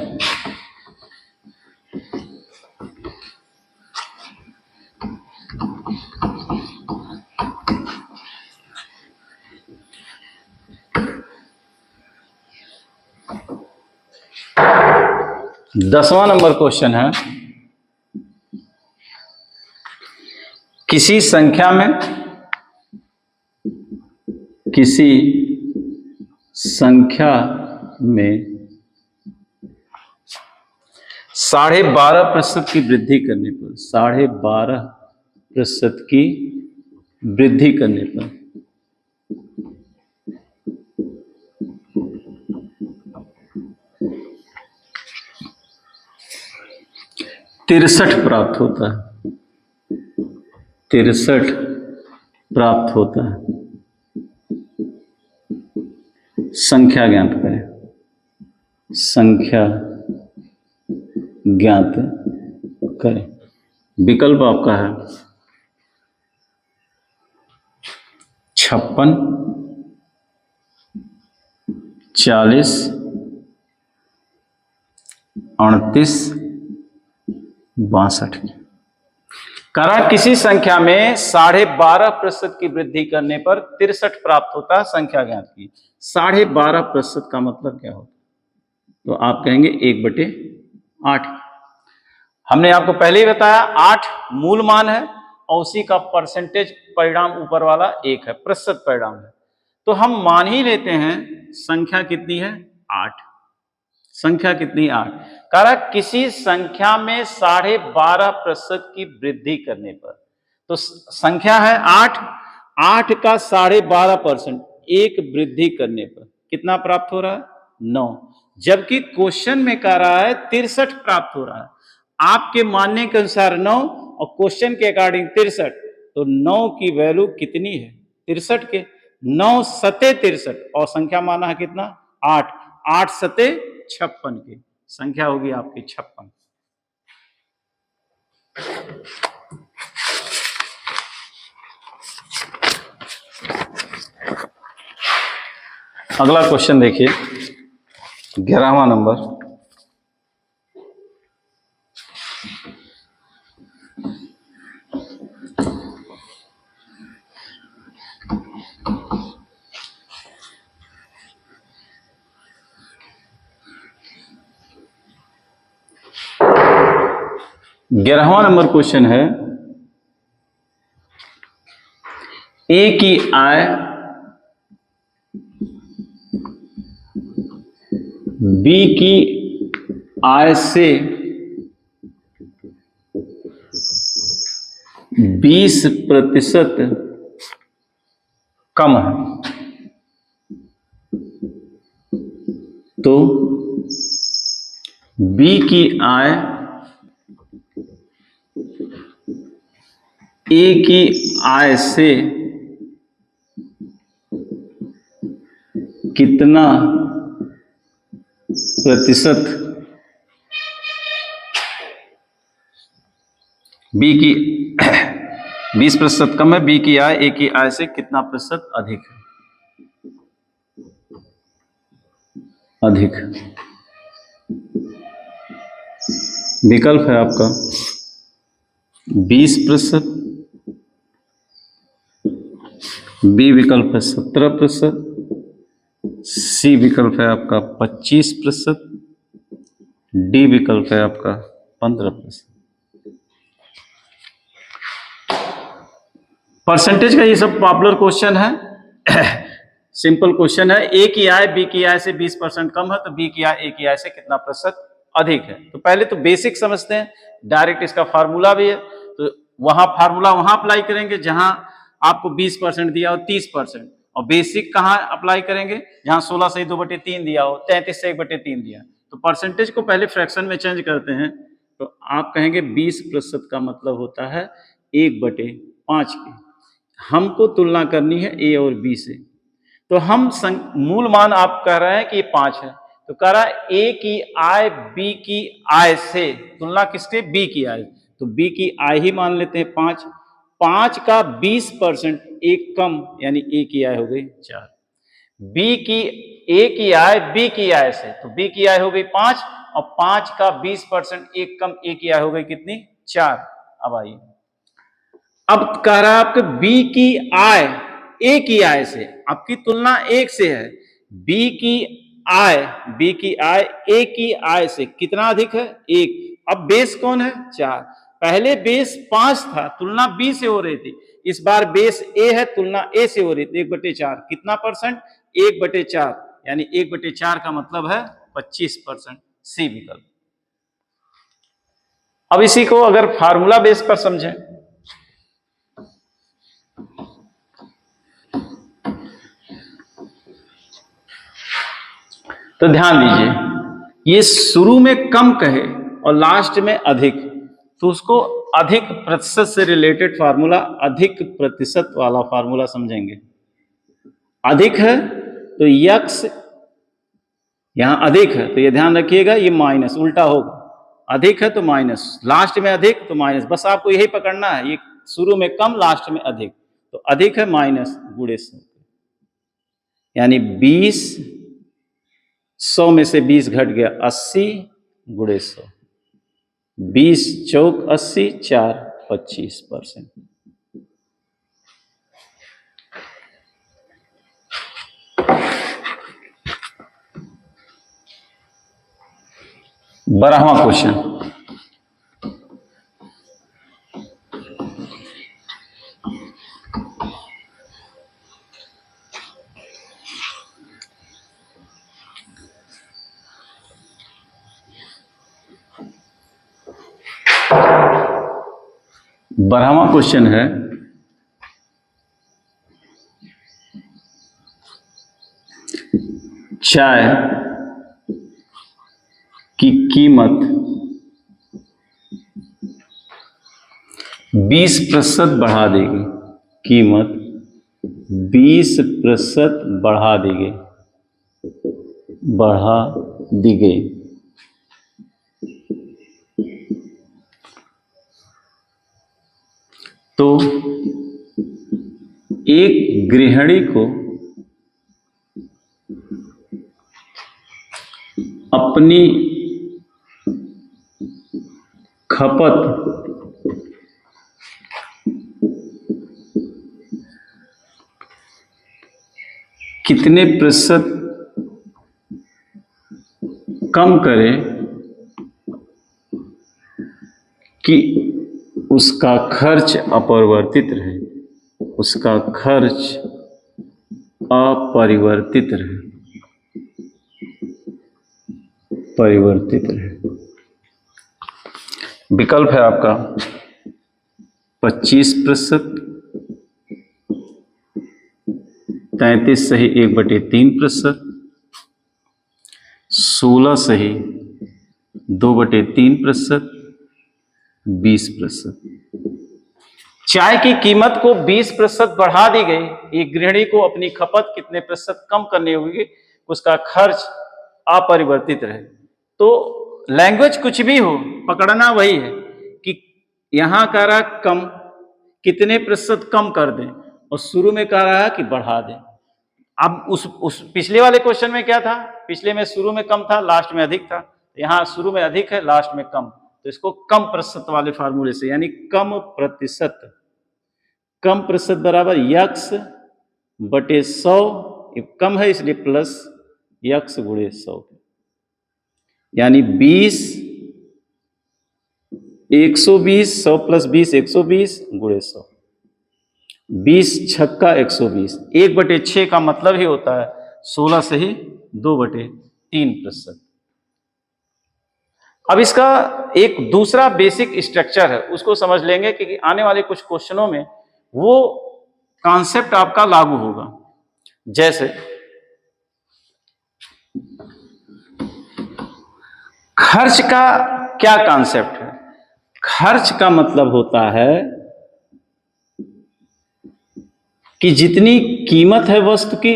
दसवां नंबर क्वेश्चन है, किसी संख्या में 12.5% की वृद्धि करने पर 12.5% की वृद्धि करने पर तिरसठ प्राप्त होता है। 63 प्राप्त होता है। संख्या ज्ञात करें। संख्या ज्ञात करें। विकल्प आपका है 56, 40, 38, 62। करा किसी संख्या में 12.5% की वृद्धि करने पर 63 प्राप्त होता है। संख्या ज्ञात की। 12.5% का मतलब क्या होता है? तो आप कहेंगे 1/8। हमने आपको पहले ही बताया 8 मूल मान है और उसी का परसेंटेज परिणाम ऊपर वाला 1 है, प्रतिशत परिणाम है। तो हम मान ही लेते हैं संख्या कितनी है 8। संख्या कितनी 8। कहा किसी संख्या में 12.5% की वृद्धि करने पर, तो संख्या है 8, 8 का 12.5% एक वृद्धि करने पर कितना प्राप्त हो रहा है 9। जबकि क्वेश्चन में कह रहा है 63 प्राप्त हो रहा है। आपके मानने के अनुसार 9 और क्वेश्चन के अकॉर्डिंग 63, तो 9 की वैल्यू कितनी है 63 के 9 सते 63 और संख्या माना है कितना 8, 8 सते 56 की संख्या होगी आपकी 56। अगला क्वेश्चन देखिए 11वां नंबर, क्वेश्चन है ए की आय बी की आय से 20% कम है, तो बी की आय ए की आय से कितना प्रतिशत, बी की 20% कम है, बी की आय ए की आय से कितना प्रतिशत अधिक है? अधिक। विकल्प है आपका 20%, बी विकल्प है 17%, सी विकल्प है आपका 25%, डी विकल्प है आपका 15%। परसेंटेज का ये सब पॉपुलर क्वेश्चन है, सिंपल क्वेश्चन है। ए की आय बी की आय से 20% कम है, तो बी की आय ए की आय से कितना प्रतिशत अधिक है? तो पहले तो बेसिक समझते हैं, डायरेक्ट इसका फार्मूला भी है, तो वहां फार्मूला वहां अप्लाई करेंगे जहां आपको 20% दिया हो 30%, और बेसिक कहां अप्लाई करेंगे? जहां 16 से 2/3 दिया हो, 33 से 1/3 दिया। तो परसेंटेज को पहले फ्रैक्शन में चेंज करते हैं, तो आप कहेंगे 20% का मतलब होता है 1/5 की। हमको तुलना करनी है ए और बी से, तो हम मूल मान आप कह रहे हैं कि 5 है, तो कह रहा है ए की आय बी की आय से, तुलना किसके? बी की आय, तो बी की आय ही मान लेते हैं 5। 5 का 20% एक कम, यानी ए की आय हो गई 4। बी की ए की आय बी की आय से, तो बी की आय हो गई 5, और 5 का 20% एक कम, ए की आय हो गई कितनी? 4। अब आइए, अब कह रहा है आपके बी की आय ए की आय से, आपकी तुलना एक से है। बी की आय ए की आय से कितना अधिक है? 1। अब बेस कौन है? 4। पहले बेस 5 था, तुलना बी से हो रही थी। इस बार बेस ए है, तुलना ए से हो रही थी। 1/4 कितना परसेंट? 1/4, यानी 1/4 का मतलब है 25%। सी विकल्प। अब इसी को अगर फार्मूला बेस पर समझें, तो ध्यान दीजिए, ये शुरू में कम कहे और लास्ट में अधिक, तो उसको अधिक प्रतिशत से रिलेटेड फार्मूला, अधिक प्रतिशत वाला फार्मूला समझेंगे। अधिक है तो यक्स, यहां अधिक है तो ये ध्यान रखिएगा, ये माइनस उल्टा होगा। अधिक है तो माइनस, लास्ट में अधिक तो माइनस, बस आपको यही पकड़ना है, ये शुरू में कम लास्ट में अधिक, तो अधिक है माइनस गुणे 100, यानी 20, 100 में से 20 घट गया 80 गुणे 100, 20 चौक 80, 4 25%। बारहवां क्वेश्चन, बारहवां क्वेश्चन है, चाय की कीमत 20% बढ़ा देगी, कीमत 20% बढ़ा दी गई, तो एक गृहिणी को अपनी खपत कितने प्रतिशत कम करे कि उसका खर्च अपरिवर्तित रहे, उसका खर्च अपरिवर्तित रहे, परिवर्तित रहे। विकल्प है आपका 25%, 33 सही 1/3%, 16 सही 2/3%, 20%। चाय की कीमत को 20% बढ़ा दी गई। एक गृहिणी को अपनी खपत कितने प्रतिशत कम करनी होगी, उसका खर्च अपरिवर्तित रहे। तो लैंग्वेज कुछ भी हो, पकड़ना वही है कि यहां कह रहा कम, कितने प्रतिशत कम कर दें, और शुरू में कह रहा है कि बढ़ा दें। अब उस पिछले वाले क्वेश्चन में क्या था, पिछले में शुरू में कम था, लास्ट में अधिक था। यहां शुरू में अधिक है, लास्ट में कम, तो इसको कम प्रतिशत वाले फार्मूले से, यानी कम प्रतिशत, कम प्रतिशत बराबर यक्स बटे 100, कम है इसलिए प्लस यक्स गुणे 100, यानी 20 120, 100 प्लस 20 120 गुणे 100, 20 छक्का 120, 1/6 का मतलब ही होता है 16 से ही 2/3%। अब इसका एक दूसरा बेसिक स्ट्रक्चर है, उसको समझ लेंगे कि आने वाले कुछ क्वेश्चनों में वो कॉन्सेप्ट आपका लागू होगा। जैसे खर्च का क्या कॉन्सेप्ट है? खर्च का मतलब होता है कि जितनी कीमत है वस्तु की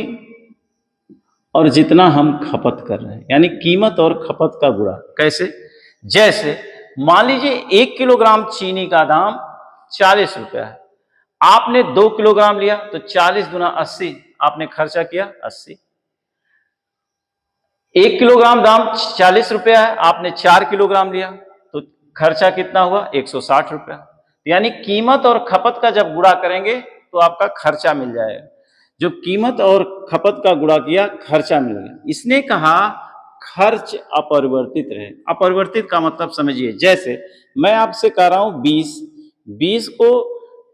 और जितना हम खपत कर रहे हैं, यानी कीमत और खपत का गुणा। कैसे? जैसे मान लीजिए 1 किलोग्राम चीनी का दाम 40 रुपया है, आपने 2 किलोग्राम लिया तो 40 गुना 80, आपने खर्चा किया 80। 1 किलोग्राम दाम 40 रुपया है, आपने 4 किलोग्राम लिया तो खर्चा कितना हुआ 160 रुपया। यानी कीमत और खपत का जब गुणा करेंगे तो आपका खर्चा मिल जाएगा। जो कीमत और खपत का गुणा किया, खर्चा मिल गया। इसने कहा खर्च अपरिवर्तित रहे। अपरिवर्तित का मतलब समझिए, जैसे मैं आपसे कह रहा हूं 20 को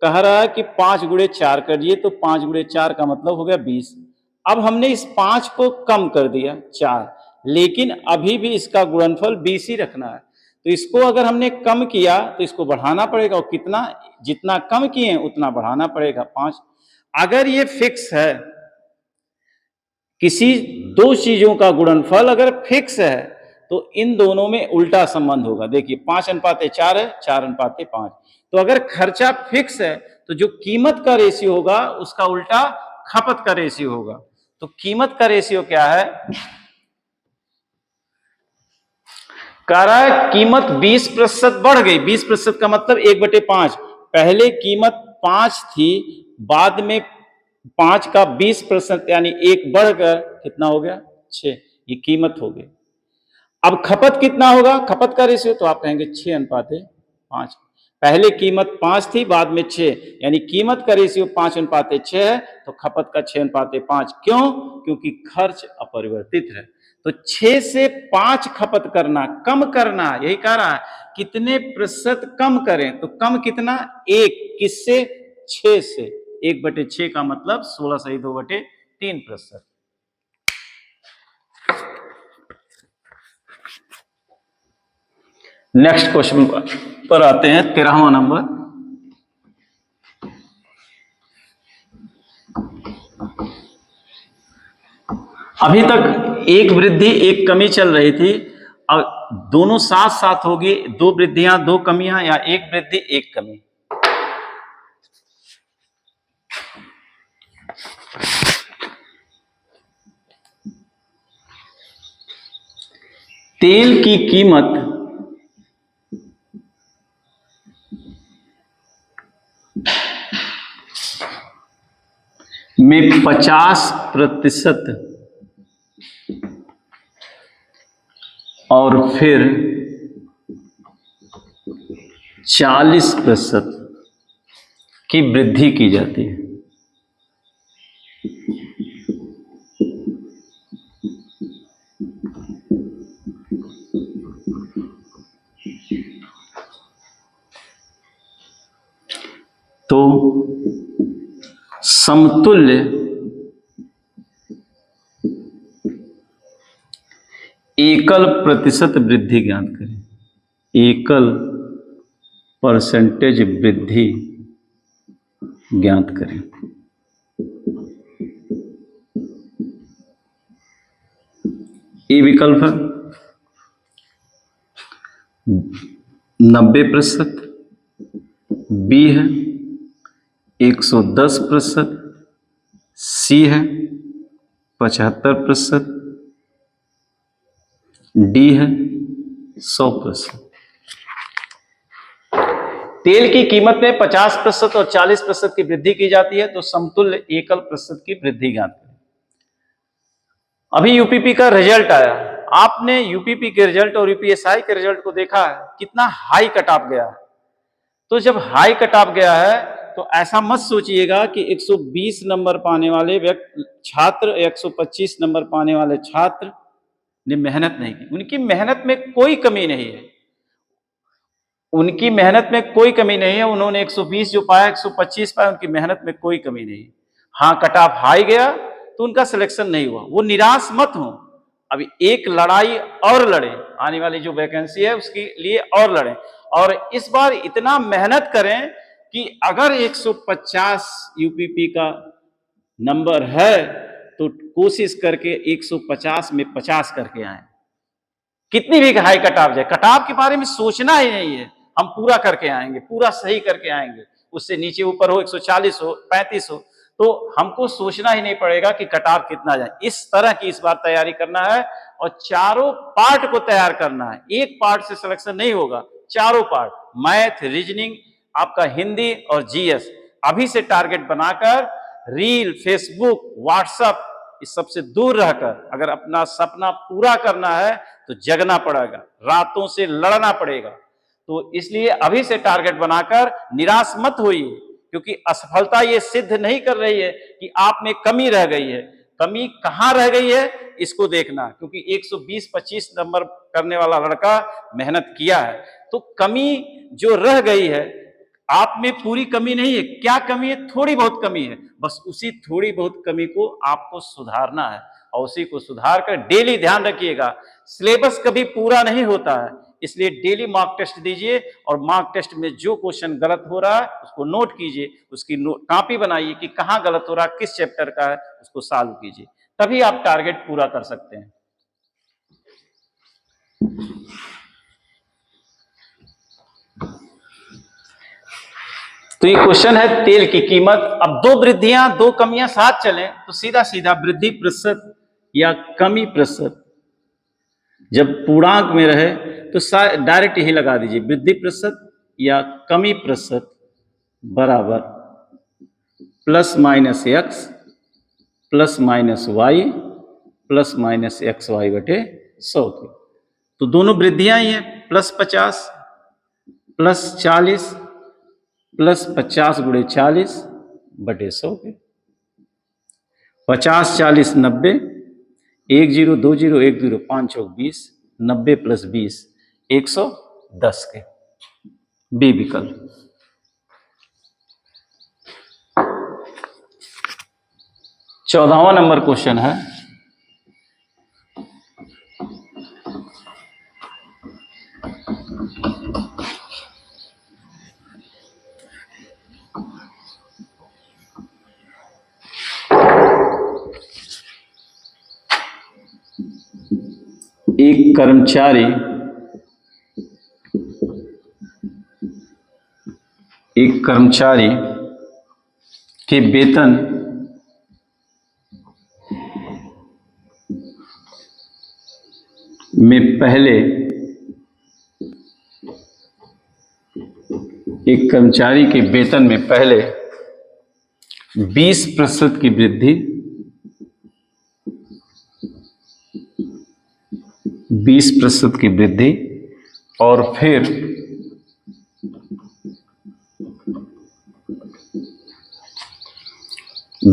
कह रहा है कि 5 गुणे 4 करिए, तो 5 गुणे 4 का मतलब हो गया 20। अब हमने इस 5 को कम कर दिया 4, लेकिन अभी भी इसका गुणनफल 20 ही रखना है। तो इसको अगर हमने कम किया तो इसको बढ़ाना पड़ेगा, और कितना, जितना कम किए उतना बढ़ाना पड़ेगा 5। अगर ये फिक्स है, किसी दो चीजों का गुणनफल अगर फिक्स है तो इन दोनों में उल्टा संबंध होगा। देखिए 5:4 है, 4:5। तो अगर खर्चा फिक्स है तो जो कीमत का रेशियो होगा उसका उल्टा खपत का रेशियो होगा। तो कीमत का रेशियो क्या है? कह रहा है कीमत 20% बढ़ गई। 20% का मतलब 1/5। पहले कीमत 5 थी, बाद में 5 का 20% यानी 1 बढ़कर कितना हो गया 6, ये कीमत हो गई। अब खपत कितना होगा? खपत का रेशियो तो आप कहेंगे 6:5। पहले कीमत 5 थी, बाद में 6, यानी कीमत का रेशियो 5:6 है, तो खपत का 6:5। क्यों? क्योंकि खर्च अपरिवर्तित है। तो 6 से 5 खपत करना, कम करना, यही कह रहा है कितने प्रतिशत कम करें। तो कम कितना? 1। किससे? 6 से। 1/6 का मतलब 16 सही 2/3%। नेक्स्ट क्वेश्चन पर आते हैं, 13वां नंबर। अभी तक एक वृद्धि एक कमी चल रही थी, अब दोनों साथ साथ होगी, 2 वृद्धियां 2 कमियां, या 1 वृद्धि 1 कमी। तेल की कीमत में 50% और फिर 40% की वृद्धि की जाती है। तो समतुल्य एकल प्रतिशत वृद्धि ज्ञात करें। एकल परसेंटेज वृद्धि ज्ञात करें। ए विकल्प है 90%, बी है 110%, सी है 75%, डी है 100%। तेल की कीमत में 50% और 40% की वृद्धि की जाती है तो समतुल्य एकल प्रतिशत की वृद्धि ज्ञात करें। अभी यूपीपी का रिजल्ट आया, आपने यूपीपी के रिजल्ट और यूपीएसआई के रिजल्ट को देखा है, कितना हाई कट ऑफ गया है। तो जब हाई कट ऑफ गया है तो ऐसा मत सोचिएगा कि 120 नंबर पाने वाले छात्र, 125 नंबर पाने वाले छात्र ने मेहनत नहीं की। उनकी मेहनत में कोई कमी नहीं है, उनकी मेहनत में कोई कमी नहीं है। उन्होंने 120 जो पाया, 125 पाया, उनकी मेहनत में कोई कमी नहीं। हाँ, कट ऑफ हाई गया तो उनका सिलेक्शन नहीं हुआ। वो निराश मत हो, अभी एक लड़ाई और लड़े, आने वाली जो वैकेंसी है उसके लिए और लड़े, और इस बार इतना मेहनत करें कि अगर 150 यूपीपी का नंबर है तो कोशिश करके 150 में 50 करके आए। कितनी भी हाई कट ऑफ जाए, कट ऑफ के बारे में सोचना ही नहीं है, हम पूरा करके आएंगे, पूरा सही करके आएंगे। उससे नीचे ऊपर हो, 140 हो, 35 हो, तो हमको सोचना ही नहीं पड़ेगा कि कट ऑफ कितना जाए। इस तरह की इस बार तैयारी करना है और चारों पार्ट को तैयार करना है। एक पार्ट से सिलेक्शन नहीं होगा, चारों पार्ट, मैथ, रीजनिंग, आपका हिंदी और जीएस, अभी से टारगेट बनाकर रील, फेसबुक, व्हाट्सएप इस सबसे दूर रहकर अगर अपना सपना पूरा करना है तो जगना पड़ेगा, रातों से लड़ना पड़ेगा। तो इसलिए अभी से टारगेट बनाकर निराश मत होइए, क्योंकि असफलता ये सिद्ध नहीं कर रही है कि आप में कमी रह गई है। कमी कहां रह गई है इसको देखना, क्योंकि 120-25 नंबर करने वाला लड़का मेहनत किया है, तो कमी जो रह गई है आप में पूरी कमी नहीं है। क्या कमी है? थोड़ी बहुत कमी है, बस उसी थोड़ी बहुत कमी को आपको सुधारना है, और उसी को सुधार कर डेली ध्यान रखिएगा। सिलेबस कभी पूरा नहीं होता है, इसलिए डेली मॉक टेस्ट दीजिए, और मॉक टेस्ट में जो क्वेश्चन गलत हो रहा है उसको नोट कीजिए, उसकी कॉपी बनाइए कि कहाँ गलत हो रहा है, किस चैप्टर का है, उसको सॉल्व कीजिए, तभी आप टारगेट पूरा कर सकते हैं। तो ये क्वेश्चन है तेल की कीमत। अब दो वृद्धियां दो कमियां साथ चलें तो सीधा सीधा वृद्धि प्रतिशत या कमी प्रतिशत जब पूर्णांक में रहे तो डायरेक्ट यही लगा दीजिए, वृद्धि प्रतिशत या कमी प्रतिशत बराबर plus minus x plus minus y plus minus x y बटे 100 की। तो दोनों वृद्धियां ही हैं, +50 +40 +50 × 40 बटे 100 के। 50 40 90, 1 0 2 0 1 0 5 चौक 20, 90 + 20 110 के। बी विकल्प। चौदहवां नंबर क्वेश्चन है, एक कर्मचारी के वेतन में पहले 20% की वृद्धि, 20% की वृद्धि और फिर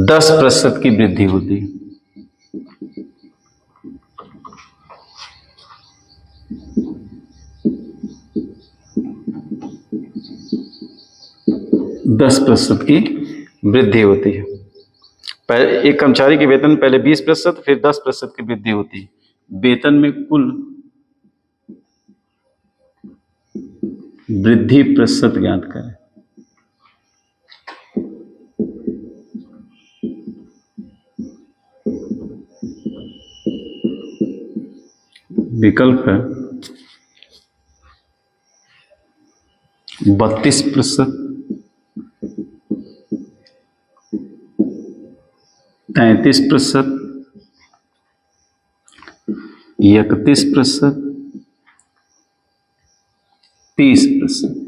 10% की वृद्धि होती। दस प्रतिशत की वृद्धि होती है। पहले एक कर्मचारी के वेतन पहले 20%, फिर 10% की वृद्धि होती है। वेतन में कुल वृद्धि प्रतिशत ज्ञात करें। विकल्प है 32%, 33%, 31%, 30%।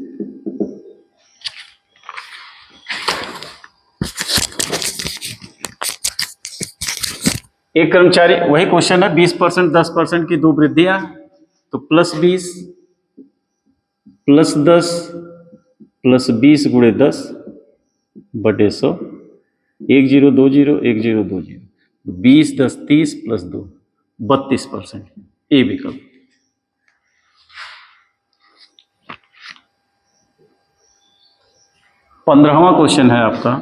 एक कर्मचारी, वही क्वेश्चन है, 20%, 10% की दो वृद्धियां, तो +20 +10 +20 गुणे 10 बटे 100, 1020 1020, 20 10 30 +2 32%। ए विकल्प। पंद्रहवां क्वेश्चन है आपका,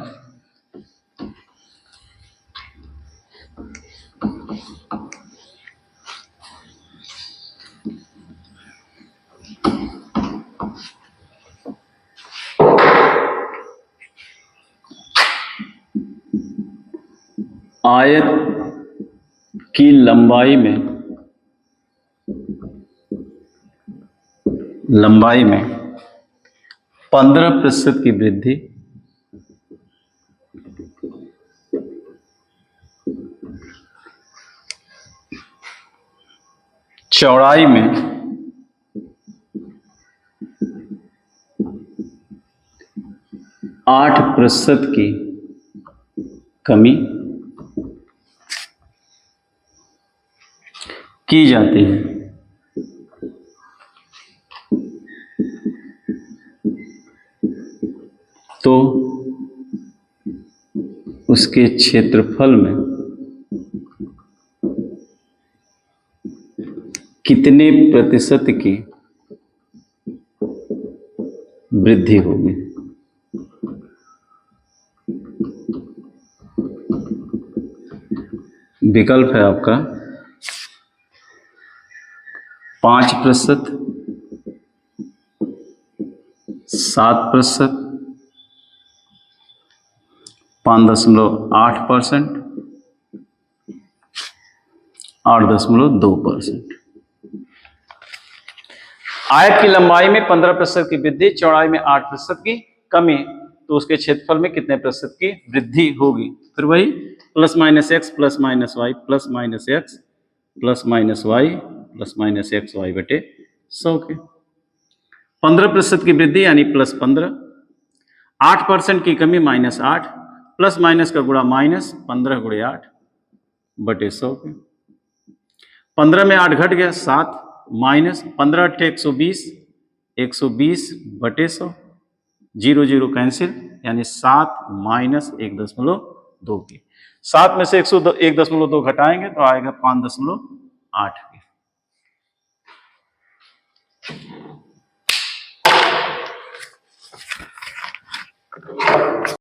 आयत की लंबाई में 15% की वृद्धि चौड़ाई में 8% की कमी की जाती है, तो उसके क्षेत्रफल में कितने प्रतिशत की वृद्धि होगी? विकल्प है आपका 5%, 7%, 5.8%, 8.2%। आयत की लंबाई में 15% की वृद्धि, चौड़ाई में 8% की कमी, तो उसके क्षेत्रफल में कितने प्रतिशत की वृद्धि होगी? फिर वही +-x +-y +-x +-y +-xy बटे 100 के। 15% की वृद्धि यानी +15, 8% की कमी -8, प्लस का गुणा -15 गुणे 8 बटे 100 के। 15 में 8 घट गया 7, -15 × 120, 120 बटे 100, 0 0 कैंसिल, यानी 7 - 1.2 की। 7 में से 1.2 घटाएंगे तो आएगा 5.8 की।